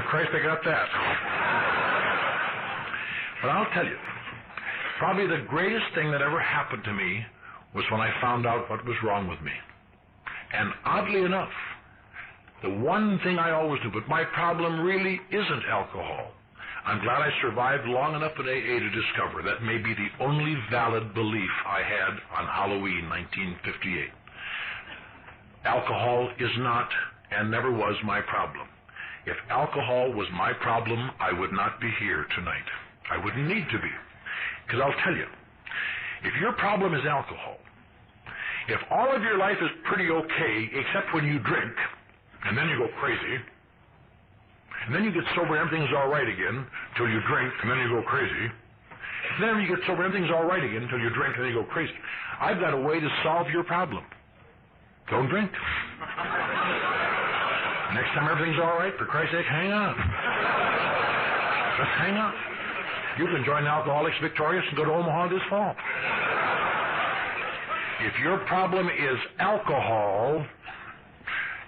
Christ, I got that. But I'll tell you, probably the greatest thing that ever happened to me was when I found out what was wrong with me. And oddly enough, the one thing I always do, but my problem really isn't alcohol. I'm glad I survived long enough at AA to discover that may be the only valid belief I had on Halloween 1958. Alcohol is not and never was my problem. If alcohol was my problem, I would not be here tonight. I wouldn't need to be. Because I'll tell you, if your problem is alcohol, if all of your life is pretty okay except when you drink, and then you go crazy, and then you get sober, everything's all right again, till you drink, and then you go crazy. And then you get sober, everything's all right again, until you drink, and then you go crazy. I've got a way to solve your problem. Don't drink. Next time everything's all right, for Christ's sake, hang on. Just hang on. You can join Alcoholics Victorious and go to Omaha this fall. If your problem is alcohol,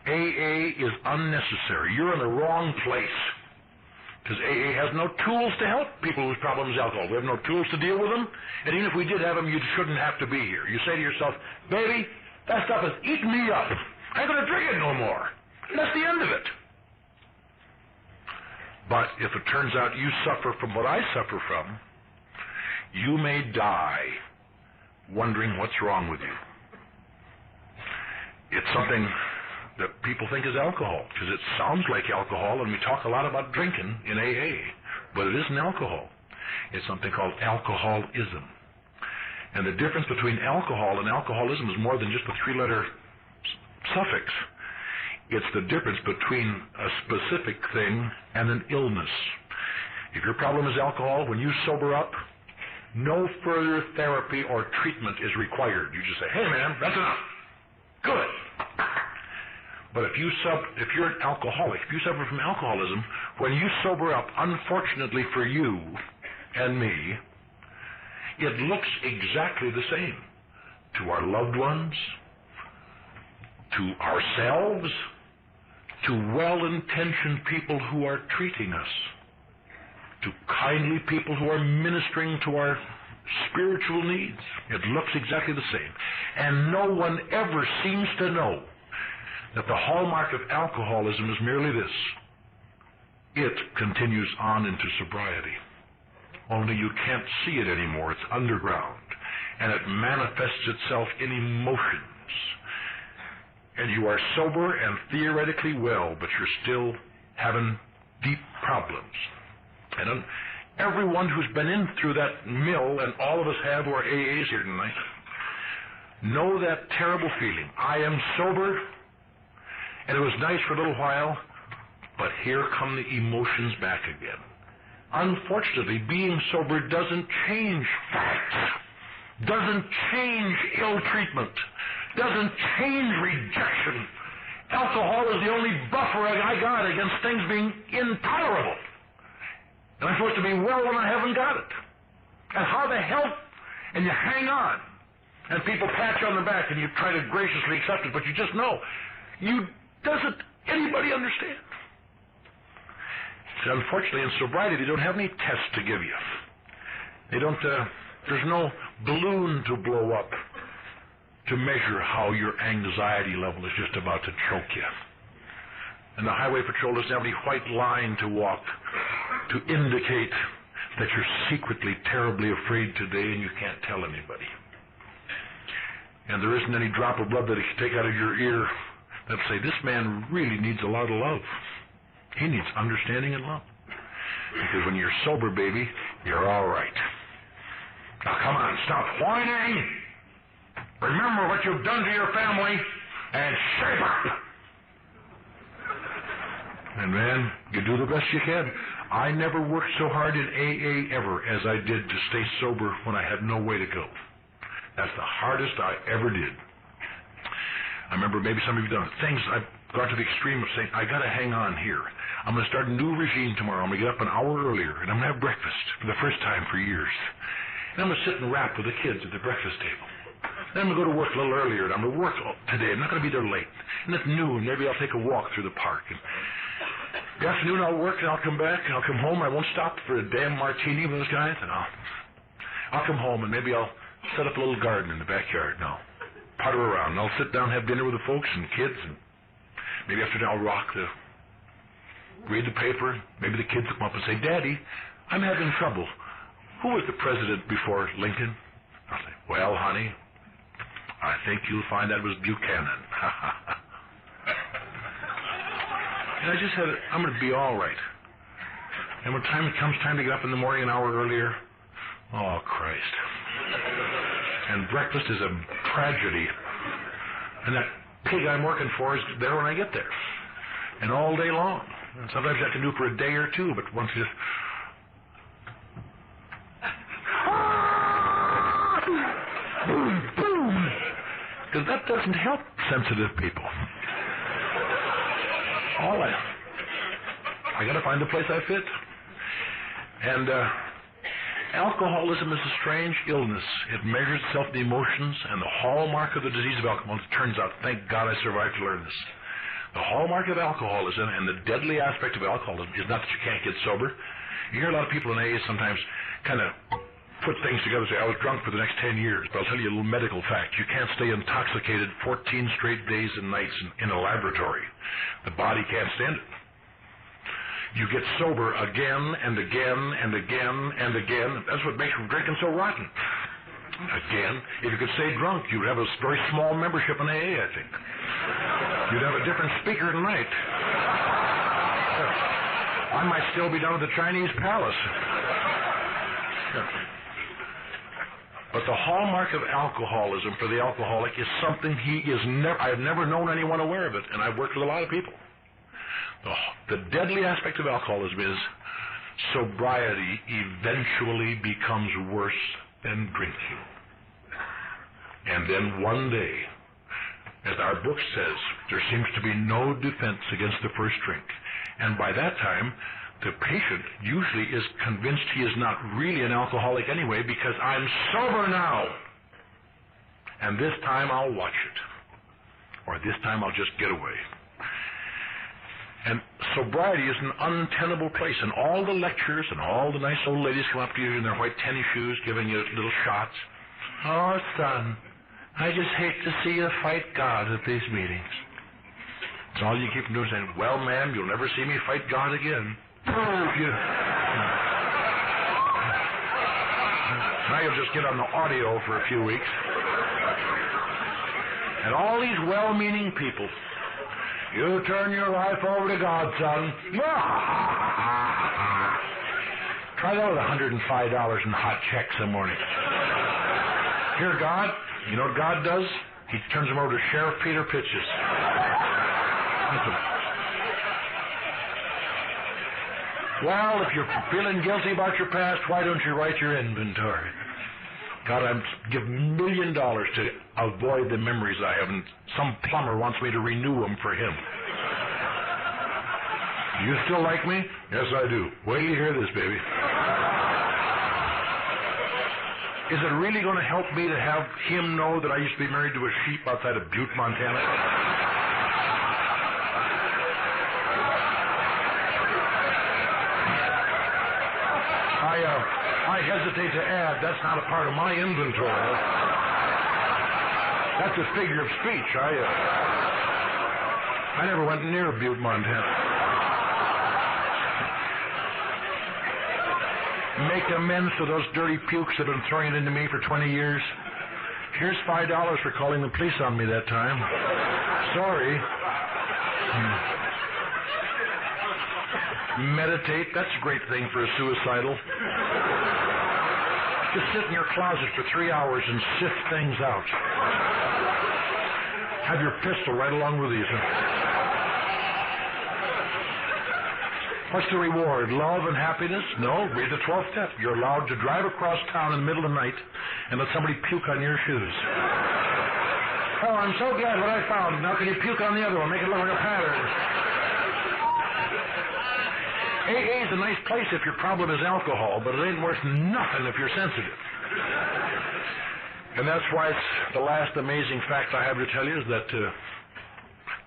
AA is unnecessary. You're in the wrong place. Because AA has no tools to help people whose problem is alcohol. We have no tools to deal with them. And even if we did have them, you shouldn't have to be here. You say to yourself, baby, that stuff is eating me up. I ain't going to drink it no more. And that's the end of it. But if it turns out you suffer from what I suffer from, you may die wondering what's wrong with you. It's something that people think is alcohol, because it sounds like alcohol, and we talk a lot about drinking in AA, but it isn't alcohol. It's something called alcoholism. And the difference between alcohol and alcoholism is more than just a three-letter suffix. It's the difference between a specific thing and an illness. If your problem is alcohol, when you sober up, no further therapy or treatment is required. You just say, hey man, that's enough. Good. But if you're an alcoholic, if you suffer from alcoholism, when you sober up, unfortunately for you and me, it looks exactly the same to our loved ones, to ourselves, to well-intentioned people who are treating us, to kindly people who are ministering to our spiritual needs. It looks exactly the same. And no one ever seems to know that the hallmark of alcoholism is merely this. It continues on into sobriety. Only you can't see it anymore. It's underground. And it manifests itself in emotions. And you are sober and theoretically well, but you're still having deep problems. And everyone who's been in through that mill, and all of us have who are AAs here tonight, know that terrible feeling. I am sober, and it was nice for a little while, but here come the emotions back again. Unfortunately, being sober doesn't change facts, doesn't change ill treatment, doesn't change rejection. Alcohol is the only buffer I got against things being intolerable. And I'm supposed to be well when I haven't got it. And how the hell? And you hang on. And people pat you on the back and you try to graciously accept it, but you just know. Doesn't anybody understand? So unfortunately, in sobriety, they don't have any tests to give you. They don't, there's no balloon to blow up to measure how your anxiety level is just about to choke you. And the highway patrol doesn't have any white line to walk to indicate that you're secretly terribly afraid today and you can't tell anybody. And there isn't any drop of blood that you can take out of your ear that'll say, this man really needs a lot of love. He needs understanding and love. Because when you're sober, baby, you're all right. Now, come on, stop whining. Remember what you've done to your family and shape up. And, man, you do the best you can. I never worked so hard in AA ever as I did to stay sober when I had no way to go. That's the hardest I ever did. I remember maybe some of you done things. I've gone to the extreme of saying, I got to hang on here. I'm going to start a new regime tomorrow. I'm going to get up an hour earlier, and I'm going to have breakfast for the first time for years. And I'm going to sit and rap with the kids at the breakfast table. Then I'm going to go to work a little earlier, and I'm going to work today. I'm not going to be there late. And at noon, maybe I'll take a walk through the park. And the afternoon, I'll work, and I'll come back, and I'll come home. I won't stop for a damn martini with those guys, and I'll come home, and maybe I'll set up a little garden in the backyard, and I'll putter around, and I'll sit down and have dinner with the folks and kids, and maybe after that I'll read the paper. Maybe the kids will come up and say, Daddy, I'm having trouble. Who was the president before Lincoln? I'll say, well, honey, I think you'll find that was Buchanan. And I just said, I'm going to be all right. And when it comes time to get up in the morning an hour earlier, oh, Christ. And breakfast is a tragedy. And that pig I'm working for is there when I get there. And all day long. And sometimes I can do it for a day or two, but once you just... boom, boom. Because that doesn't help sensitive people. I got to find a place I fit. And alcoholism is a strange illness. It measures itself in emotions, and the hallmark of the disease of alcoholism, it turns out, thank God I survived to learn this. The hallmark of alcoholism and the deadly aspect of alcoholism is not that you can't get sober. You hear a lot of people in AA sometimes kind of put things together and say, I was drunk for the next 10 years. But I'll tell you a little medical fact. You can't stay intoxicated 14 straight days and nights in a laboratory. The body can't stand it. You get sober again and again and again and again. That's what makes drinking so rotten. Again, if you could stay drunk, you'd have a very small membership in AA, I think. You'd have a different speaker tonight. I might still be down at the Chinese palace. But the hallmark of alcoholism for the alcoholic is something I've never known anyone aware of it, and I've worked with a lot of people. The deadly aspect of alcoholism is sobriety eventually becomes worse than drinking. And then one day, as our book says, there seems to be no defense against the first drink. And by that time, the patient usually is convinced he is not really an alcoholic anyway because I'm sober now. And this time I'll watch it. Or this time I'll just get away. And sobriety is an untenable place. And all the lectures and all the nice old ladies come up to you in their white tennis shoes giving you little shots. Oh, son, I just hate to see you fight God at these meetings. It's all you keep doing, saying, well, ma'am, you'll never see me fight God again. Now you'll just get on the audio for a few weeks. And all these well-meaning people, you turn your life over to God, son. Try that with $105 in hot check some morning. Here, God, you know what God does? He turns them over to Sheriff Peter Pitches. Well, if you're feeling guilty about your past, why don't you write your inventory? God, I'd give $1 million to avoid the memories I have, and some plumber wants me to renew them for him. Do you still like me? Yes, I do. Wait till you hear this, baby. Is it really going to help me to have him know that I used to be married to a sheep outside of Butte, Montana? I hesitate to add, that's not a part of my inventory. That's a figure of speech. I never went near Butte, Montana. Make amends to those dirty pukes that have been throwing it into me for 20 years. Here's $5 for calling the police on me that time. Sorry. Meditate. That's a great thing for a suicidal. Just sit in your closet for 3 hours and sift things out. Have your pistol right along with you. What's the reward? Love and happiness? No. Read the 12th step. You're allowed to drive across town in the middle of the night and let somebody puke on your shoes. Oh, I'm so glad what I found. Now can you puke on the other one? Make it look like a pattern. AA is a nice place if your problem is alcohol, but it ain't worth nothing if you're sensitive. And that's why it's the last amazing fact I have to tell you is that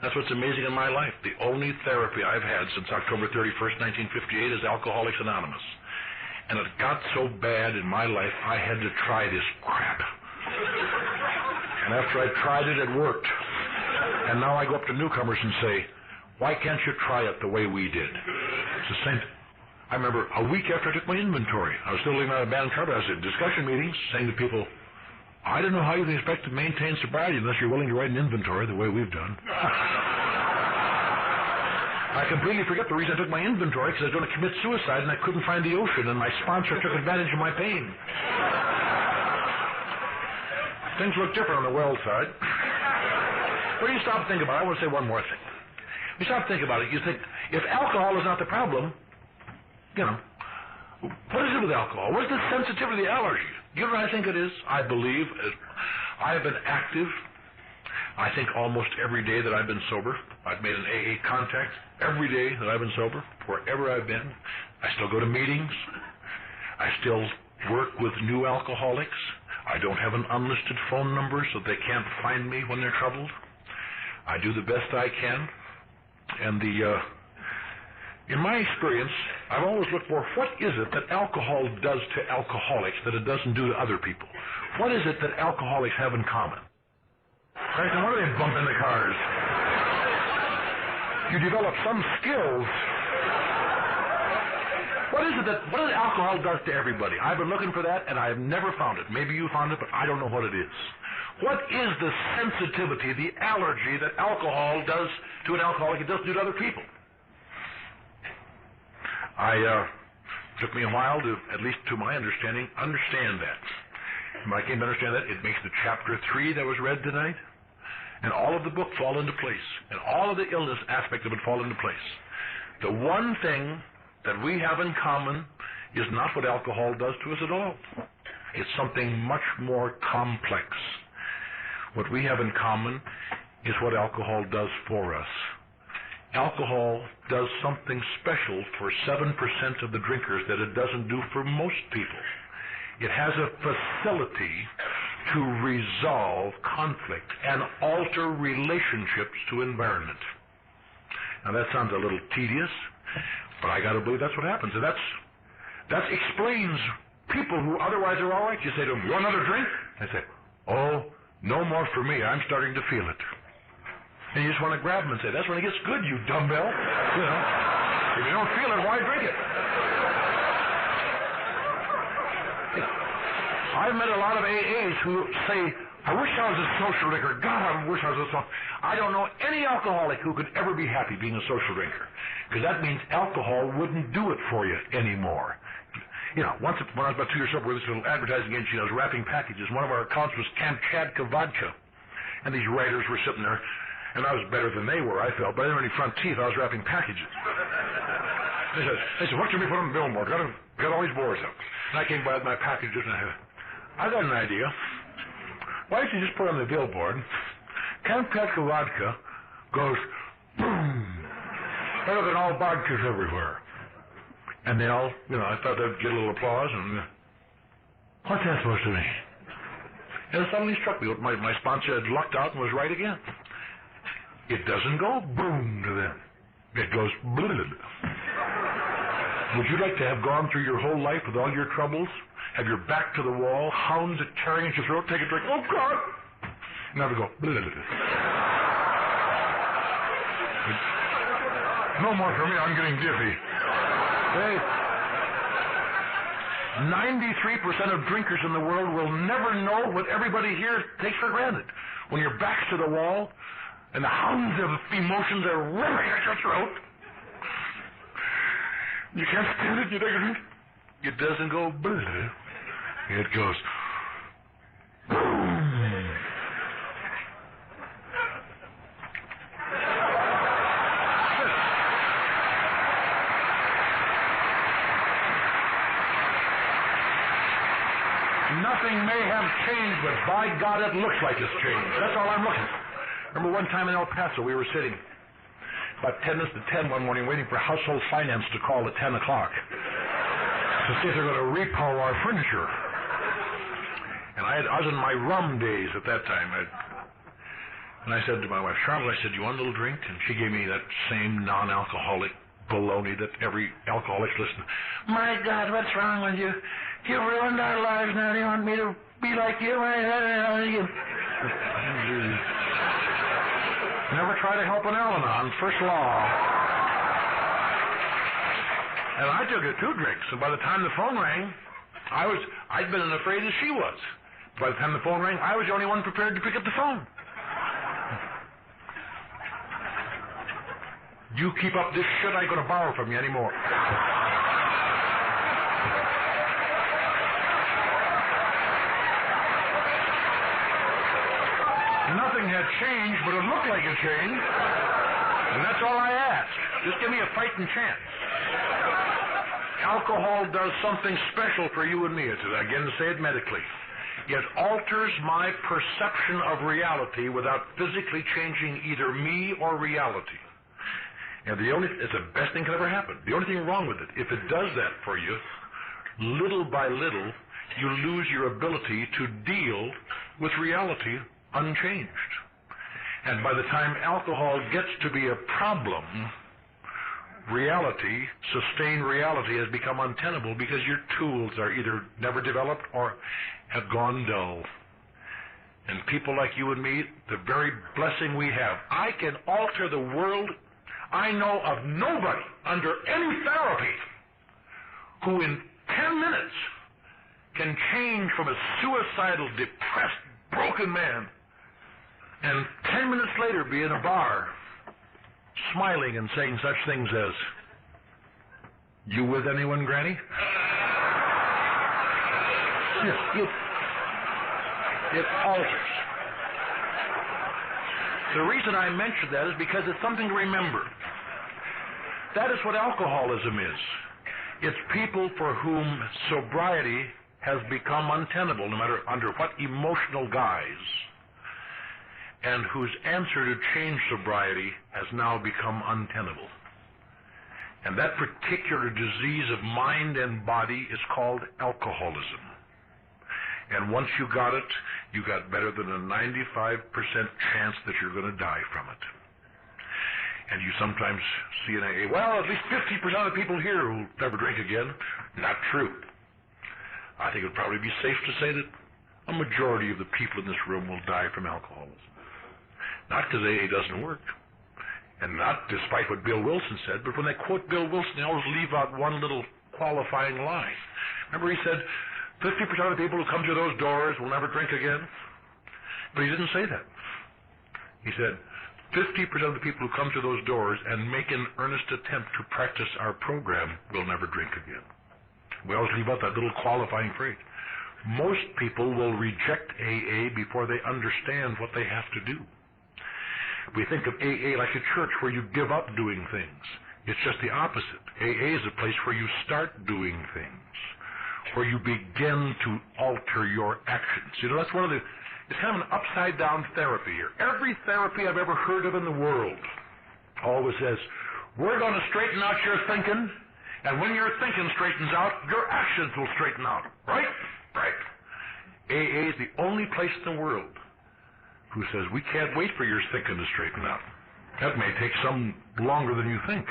that's what's amazing in my life. The only therapy I've had since October 31st, 1958 is Alcoholics Anonymous. And it got so bad in my life, I had to try this crap. And after I tried it, it worked. And now I go up to newcomers and say, why can't you try it the way we did? It's the same. I remember a week after I took my inventory, I was still living on a band card. I was at discussion meetings saying to people, I don't know how you can expect to maintain sobriety unless you're willing to write an inventory the way we've done. I completely forget the reason I took my inventory because I was going to commit suicide and I couldn't find the ocean and my sponsor took advantage of my pain. Things look different on the well side. When you stop thinking about it, I want to say one more thing. You stop thinking about it, you think, if alcohol is not the problem, what is it with alcohol? What's the sensitivity, the allergy? You know what I think it is? I believe I have been active, I think almost every day that I've been sober. I've made an AA contact every day that I've been sober, wherever I've been. I still go to meetings. I still work with new alcoholics. I don't have an unlisted phone number so they can't find me when they're troubled. I do the best I can. And in my experience, I've always looked for what is it that alcohol does to alcoholics that it doesn't do to other people? What is it that alcoholics have in common? Right, and what do they bump in the cars? You develop some skills. What does alcohol does to everybody? I've been looking for that, and I have never found it. Maybe you found it, but I don't know what it is. What is the sensitivity, the allergy that alcohol does to an alcoholic it doesn't do to other people? Took me a while to, at least to my understanding, understand that. And when I came to understand that, it makes the chapter 3 that was read tonight, and all of the book fall into place, and all of the illness aspect of it fall into place. The one thing that we have in common is not what alcohol does to us at all. It's something much more complex. What we have in common is what alcohol does for us. Alcohol does something special for 7% of the drinkers that it doesn't do for most people. It has a facility to resolve conflict and alter relationships to environment. Now that sounds a little tedious, but I got to believe that's what happens. And that explains people who otherwise are all right. You say to them, "You want another drink?" They say, "Oh, no more for me. I'm starting to feel it." And you just want to grab them and say, "That's when it gets good, you dumbbell." You know, if you don't feel it, why drink it? I've met a lot of AAs who say, "I wish I was a social drinker. God, I wish I was a social..." I don't know any alcoholic who could ever be happy being a social drinker, because that means alcohol wouldn't do it for you anymore. You know, once when I was about 2 years sober with this little advertising agency, I was wrapping packages. One of our accounts was Kamchatka vodka, and these writers were sitting there, and I was better than they were, I felt, but I didn't have any front teeth. I was wrapping packages. They said, "What should we put on the billboard? Got all these boards up." And I came by with my packages, and I got an idea. Why don't you just put on the billboard, Kamchatka vodka goes boom, better than all vodkas everywhere. And they all, I thought they'd get a little applause, and what's that supposed to mean? And it suddenly struck me, my sponsor had lucked out and was right again. It doesn't go boom to them. It goes blah. Would you like to have gone through your whole life with all your troubles, have your back to the wall, hounds tearing at your throat, take a drink, "Oh, God!" Never go blah. No more for me, I'm getting dizzy. Hey, 93% of drinkers in the world will never know what everybody here takes for granted. When your back's to the wall and the hounds of emotions are ripping at your throat, You can't stand it, you take a drink. It doesn't go bleh. It goes boom. Nothing may have changed, but by God, it looks like it's changed. That's all I'm looking at. Remember one time in El Paso, we were sitting about 10 minutes to 10 one morning waiting for household finance to call at 10 o'clock to see if they're going to repo our furniture. And I was in my rum days at that time. And I said to my wife, Charlotte, I said, you want a little drink? And she gave me that same non-alcoholic baloney that every alcoholic listens to. My God, what's wrong with you? You've ruined our lives now. Do you want me to be like you? Never try to help an Al-Anon, first law. And I took her 2 drinks, and by the time the phone rang, I'd been as afraid as she was. By the time the phone rang, I was the only one prepared to pick up the phone. You keep up this shit, I ain't gonna borrow from you anymore. Nothing had changed, but it looked like it changed. And that's all I asked. Just give me a fighting chance. Alcohol does something special for you and me. Again, to say it medically. It alters my perception of reality without physically changing either me or reality. And it's the best thing that can ever happen. The only thing wrong with it, if it does that for you, little by little, you lose your ability to deal with reality unchanged. And by the time alcohol gets to be a problem, reality, sustained reality, has become untenable because your tools are either never developed or have gone dull. And people like you and me, the very blessing we have, I can alter the world. I know of nobody under any therapy who in 10 minutes can change from a suicidal, depressed, broken man and 10 minutes later be in a bar smiling and saying such things as, "You with anyone, Granny?" It alters. The reason I mention that is because it's something to remember. That is what alcoholism is. It's people for whom sobriety has become untenable, no matter under what emotional guise, and whose answer to change sobriety has now become untenable. And that particular disease of mind and body is called alcoholism. And once you got it, you got better than a 95% chance that you're going to die from it. And you sometimes see in AA, well, at least 50% of the people here will never drink again. Not true. I think it would probably be safe to say that a majority of the people in this room will die from alcoholism. Not because AA doesn't work, and not despite what Bill Wilson said, but when they quote Bill Wilson, they always leave out one little qualifying line. Remember he said, 50% of the people who come through those doors will never drink again? But he didn't say that. He said, 50% of the people who come through those doors and make an earnest attempt to practice our program will never drink again. We always leave out that little qualifying phrase. Most people will reject AA before they understand what they have to do. We think of AA like a church where you give up doing things. It's just the opposite. AA is a place where you start doing things, where you begin to alter your actions. You know, that's one of the, it's kind of an upside-down therapy here. Every therapy I've ever heard of in the world always says, we're going to straighten out your thinking, and when your thinking straightens out, your actions will straighten out. Right? Right. AA is the only place in the world who says, we can't wait for your thinking to straighten out. That may take some longer than you think.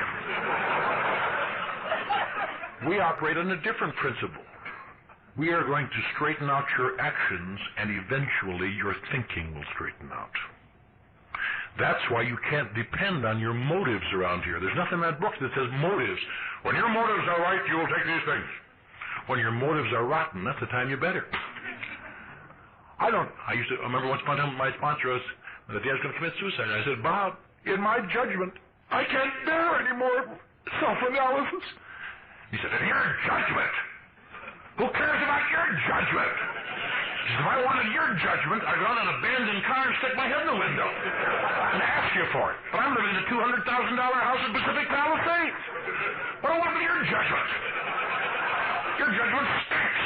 We operate on a different principle. We are going to straighten out your actions, and eventually your thinking will straighten out. That's why you can't depend on your motives around here. There's nothing in that book that says motives. When your motives are right, you will take these things. When your motives are rotten, that's the time you better. I remember once upon a time my sponsor was, the day I was going to commit suicide, I said, Bob, in my judgment, I can't bear any more self-analysis. He said, "In your judgment. Who cares about your judgment?" He said, "If I wanted your judgment, I'd run an abandoned car and stick my head in the window and ask you for it. But I'm living in a $200,000 house in Pacific Palisades. What do I want with your judgment? Your judgment stinks."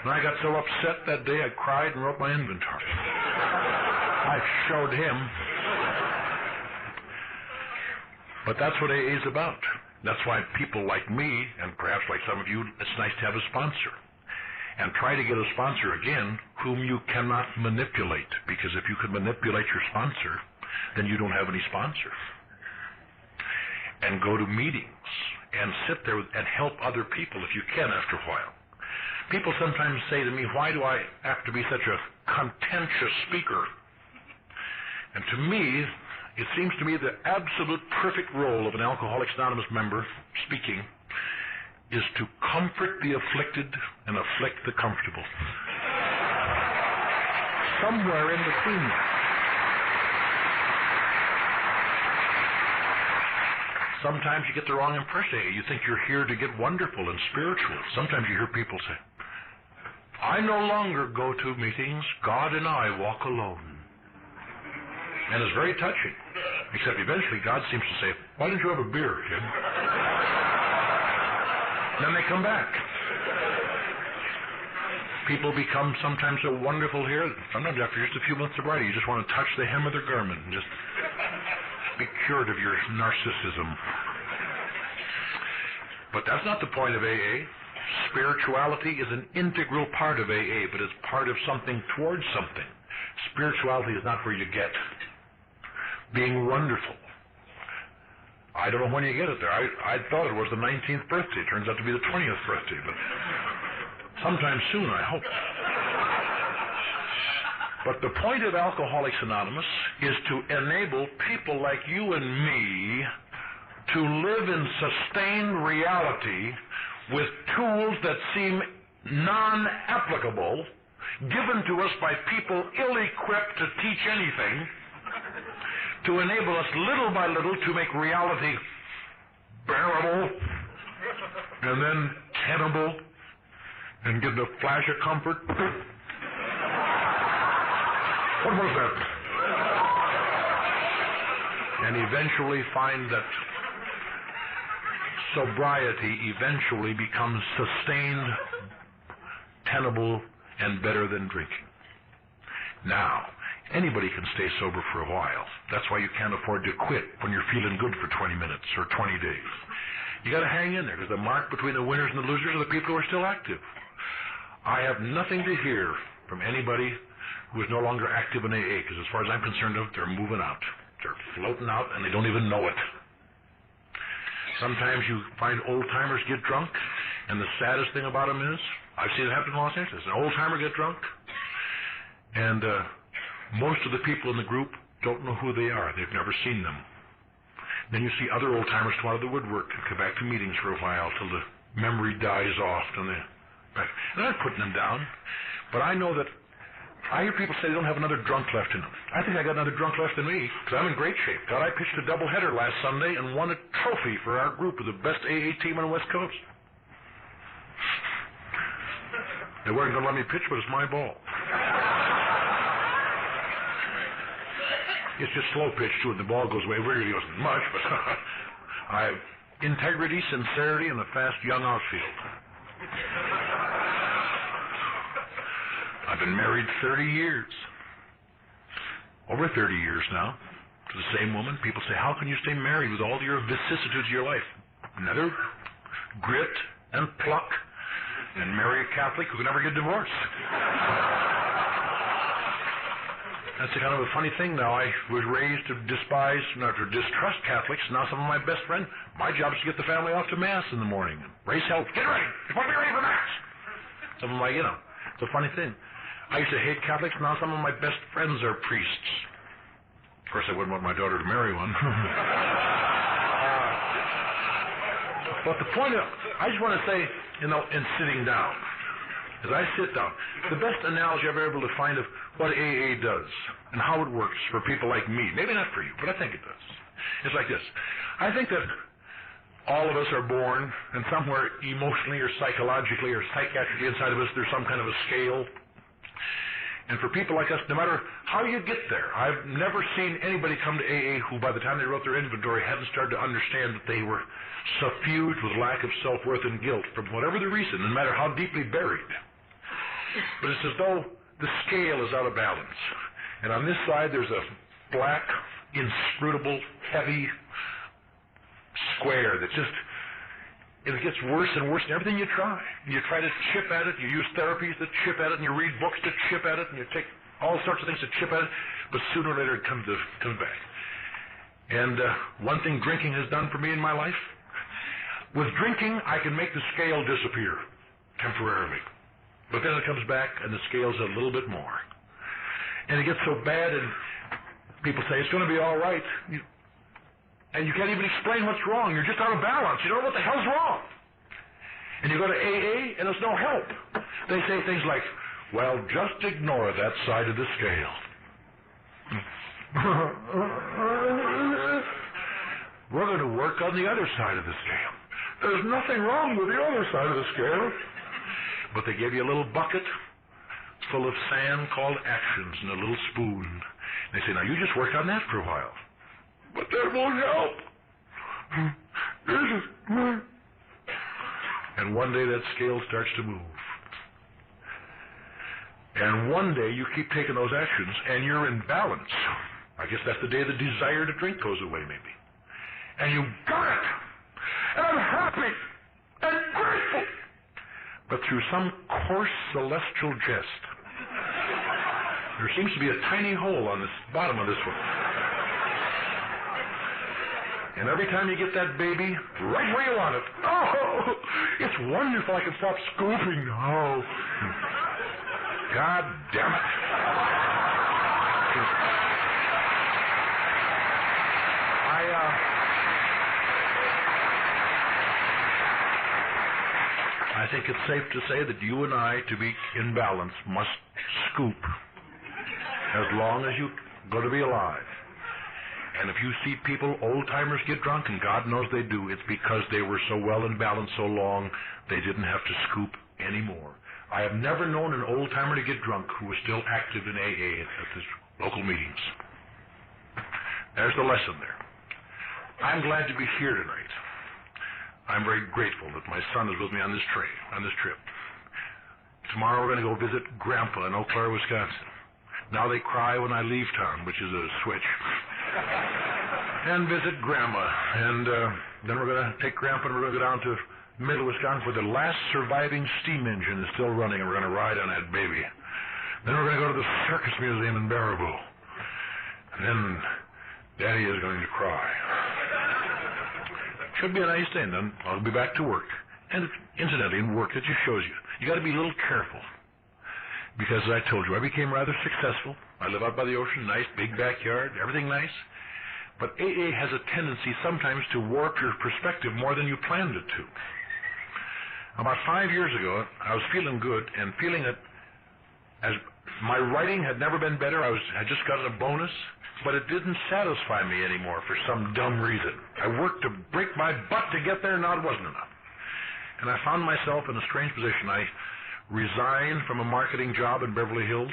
And I got so upset that day I cried and wrote my inventory. I showed him. But that's what AA is about. That's why people like me, and perhaps like some of you, it's nice to have a sponsor. And try to get a sponsor, again, whom you cannot manipulate. Because if you could manipulate your sponsor, then you don't have any sponsor. And go to meetings and sit there and help other people if you can after a while. People sometimes say to me, "Why do I have to be such a contentious speaker?" And to me, it seems to me the absolute perfect role of an Alcoholics Anonymous member speaking is to comfort the afflicted and afflict the comfortable. Somewhere in between them. Sometimes you get the wrong impression. You think you're here to get wonderful and spiritual. Sometimes you hear people say, "I no longer go to meetings. God and I walk alone." And it's very touching. Except eventually God seems to say, "Why don't you have a beer, kid?" Then they come back. People become sometimes so wonderful here. Sometimes after just a few months of sobriety, you just want to touch the hem of their garment and just be cured of your narcissism. But that's not the point of AA. Spirituality is an integral part of AA, but it's part of something towards something. Spirituality is not where you get. Being wonderful. I don't know when you get it there. I thought it was the 19th birthday. It turns out to be the 20th birthday, but sometime soon, I hope. But the point of Alcoholics Anonymous is to enable people like you and me to live in sustained reality with tools that seem non-applicable, given to us by people ill-equipped to teach anything, to enable us little by little to make reality bearable and then tenable and give a flash of comfort. What was that? And eventually find that sobriety eventually becomes sustained, tenable, and better than drinking. Now, anybody can stay sober for a while. That's why you can't afford to quit when you're feeling good for 20 minutes or 20 days. You got to hang in there, because the mark between the winners and the losers are the people who are still active. I have nothing to hear from anybody who is no longer active in AA, because as far as I'm concerned, they're moving out. They're floating out, and they don't even know it. Sometimes you find old-timers get drunk, and the saddest thing about them is, I've seen it happen in Los Angeles. An old-timer get drunk, and most of the people in the group don't know who they are. They've never seen them. Then you see other old-timers come out of the woodwork and come back to meetings for a while till the memory dies off. And I'm not putting them down, but I know that I hear people say they don't have another drunk left in them. I think I got another drunk left in me, because I'm in great shape. God, I pitched a doubleheader last Sunday and won a trophy for our group of the best AA team on the West Coast. They weren't going to let me pitch, but it's my ball. It's just slow pitch, too, and the ball goes away. It really wasn't much, but I have integrity, sincerity, and a fast, young outfield. I've been married 30 years. Over 30 years now, to the same woman. People say, how can you stay married with all your vicissitudes of your life? Another grit and pluck, and marry a Catholic who can never get divorced. That's a kind of a funny thing now. I was raised to despise, not to distrust Catholics. Now some of my best friends, my job is to get the family off to Mass in the morning. Raise hell. Get ready. You're supposed to be ready for Mass. Some of my, it's a funny thing. I used to hate Catholics. Now some of my best friends are priests. Of course, I wouldn't want my daughter to marry one. But the point of, I just want to say, in sitting down, as I sit down, the best analogy I've ever been able to find of what AA does and how it works for people like me, maybe not for you, but I think it does. It's like this. I think that all of us are born, and somewhere emotionally or psychologically or psychiatrically inside of us, there's some kind of a scale. And for people like us, no matter how you get there, I've never seen anybody come to AA who, by the time they wrote their inventory, hadn't started to understand that they were suffused with lack of self-worth and guilt from whatever the reason, no matter how deeply buried. But it's as though the scale is out of balance. And on this side, there's a black, inscrutable, heavy square that just, it gets worse and worse in everything you try. You try to chip at it, you use therapies that chip at it, and you read books that chip at it, and you take all sorts of things to chip at it, but sooner or later it comes back. And one thing drinking has done for me in my life, with drinking I can make the scale disappear temporarily. But then it comes back and the scale's a little bit more. And it gets so bad, and people say, it's going to be all right. And you can't even explain what's wrong. You're just out of balance. You don't know what the hell's wrong. And you go to AA, and there's no help. They say things like, well, just ignore that side of the scale. We're going to work on the other side of the scale. There's nothing wrong with the other side of the scale. But they give you a little bucket full of sand called actions and a little spoon. They say, now you just work on that for a while. But that won't help. And one day that scale starts to move. And one day you keep taking those actions and you're in balance. I guess that's the day the desire to drink goes away, maybe. And you got it. And I'm happy and grateful. But through some coarse celestial jest, there seems to be a tiny hole on the bottom of this one. And every time you get that baby right where you want it, oh, it's wonderful. I can stop scooping now. God damn it. I think it's safe to say that you and I, to be in balance, must scoop as long as you're going to be alive. And if you see people, old-timers, get drunk, and God knows they do, it's because they were so well in balance so long, they didn't have to scoop anymore. I have never known an old-timer to get drunk who was still active in AA at the local meetings. There's the lesson there. I'm glad to be here tonight. I'm very grateful that my son is with me on this trip. Tomorrow we're going to go visit Grandpa in Eau Claire, Wisconsin. Now they cry when I leave town, which is a switch. And visit Grandma. And then we're going to take Grandpa and we're going to go down to middle Wisconsin where the last surviving steam engine is still running, and we're going to ride on that baby. Then we're going to go to the Circus Museum in Baraboo. And then Daddy is going to cry. Should be a nice day, and then I'll be back to work. And incidentally, in work, it just shows you got to be a little careful. Because as I told you, I became rather successful. I live out by the ocean, nice big backyard, everything nice. But AA has a tendency sometimes to warp your perspective more than you planned it to. About 5 years ago, I was feeling good and feeling that as my writing had never been better. I just gotten a bonus, but it didn't satisfy me anymore for some dumb reason. I worked to break my butt to get there, and now it wasn't enough. And I found myself in a strange position. I resigned from a marketing job in Beverly Hills,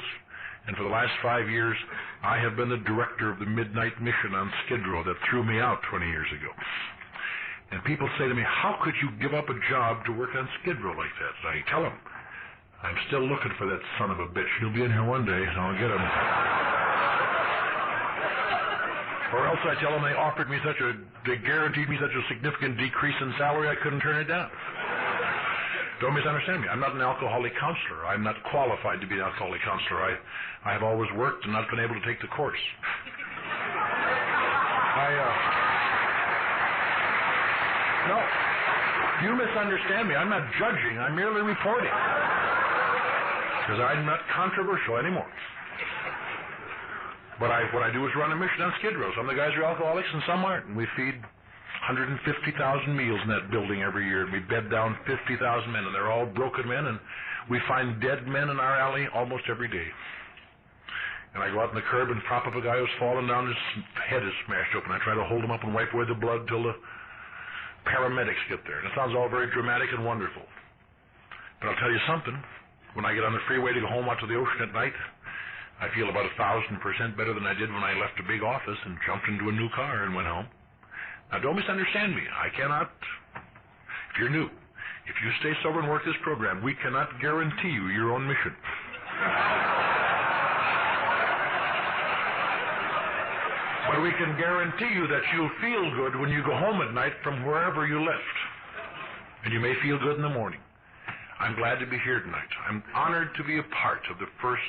and for the last 5 years, I have been the director of the Midnight Mission on Skid Row that threw me out 20 years ago. And people say to me, how could you give up a job to work on Skid Row like that? So I tell them, I'm still looking for that son of a bitch. He'll be in here one day, and I'll get him. Or else I tell them they guaranteed me such a significant decrease in salary I couldn't turn it down. Don't misunderstand me. I'm not an alcoholic counselor. I'm not qualified to be an alcoholic counselor. I have always worked and not been able to take the course. No, you misunderstand me. I'm not judging. I'm merely reporting. Because I'm not controversial anymore. But what I do is run a mission on Skid Row. Some of the guys are alcoholics and some aren't. And we feed 150,000 meals in that building every year. And we bed down 50,000 men, and they're all broken men. And we find dead men in our alley almost every day. And I go out on the curb and prop up a guy who's fallen down. His head is smashed open. I try to hold him up and wipe away the blood till the paramedics get there. And it sounds all very dramatic and wonderful. But I'll tell you something. When I get on the freeway to go home out to the ocean at night, I feel about 1,000% better than I did when I left a big office and jumped into a new car and went home. Now, don't misunderstand me. I cannot, if you're new, if you stay sober and work this program, we cannot guarantee you your own mission. But we can guarantee you that you'll feel good when you go home at night from wherever you left. And you may feel good in the morning. I'm glad to be here tonight. I'm honored to be a part of the first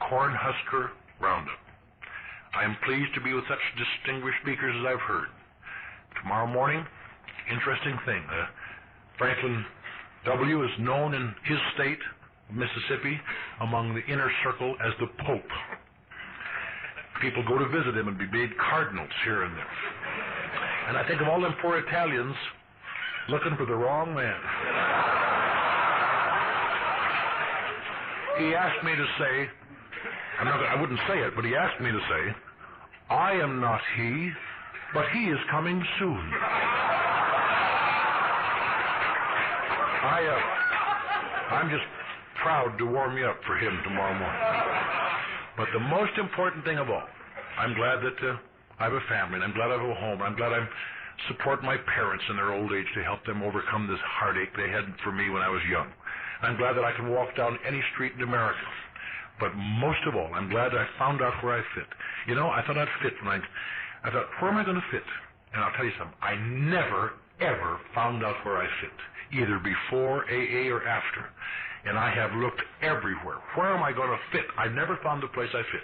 Cornhusker Roundup. I am pleased to be with such distinguished speakers as I've heard. Tomorrow morning, interesting thing. Franklin W. is known in his state, Mississippi, among the inner circle as the Pope. People go to visit him and be made cardinals here and there. And I think of all them poor Italians looking for the wrong man. He asked me to say, I wouldn't say it, but he asked me to say, I am not he, but he is coming soon. I'm just proud to warm you up for him tomorrow morning. But the most important thing of all, I'm glad that I have a family, and I'm glad I have a home. I'm glad I support my parents in their old age to help them overcome this heartache they had for me when I was young. I'm glad that I can walk down any street in America. But most of all, I'm glad I found out where I fit. You know, I thought I'd fit when I thought, where am I going to fit? And I'll tell you something, I never, ever found out where I fit, either before AA or after. And I have looked everywhere. Where am I going to fit? I never found the place I fit.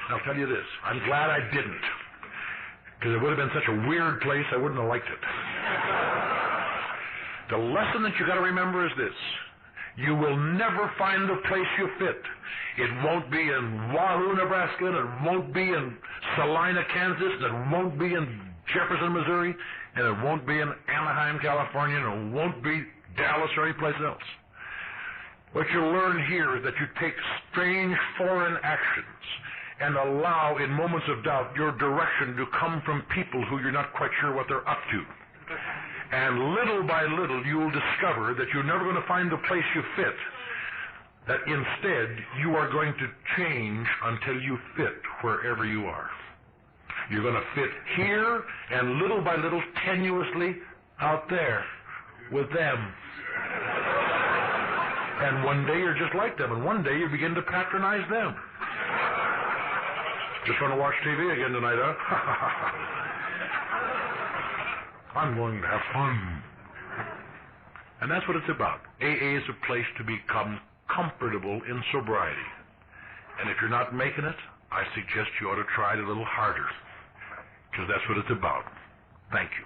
And I'll tell you this, I'm glad I didn't, because it would have been such a weird place, I wouldn't have liked it. The lesson that you got to remember is this. You will never find the place you fit. It won't be in Wahoo, Nebraska, and it won't be in Salina, Kansas, and it won't be in Jefferson, Missouri, and it won't be in Anaheim, California, and it won't be Dallas or any place else. What you learn here is that you take strange foreign actions and allow, in moments of doubt, your direction to come from people who you're not quite sure what they're up to. And little by little, you'll discover that you're never going to find the place you fit, that instead, you are going to change until you fit wherever you are. You're going to fit here, and little by little, tenuously, out there, with them. And one day you're just like them, and one day you begin to patronize them. Just want to watch TV again tonight, huh? I'm going to have fun. And that's what it's about. AA is a place to become comfortable in sobriety. And if you're not making it, I suggest you ought to try it a little harder, because that's what it's about. Thank you.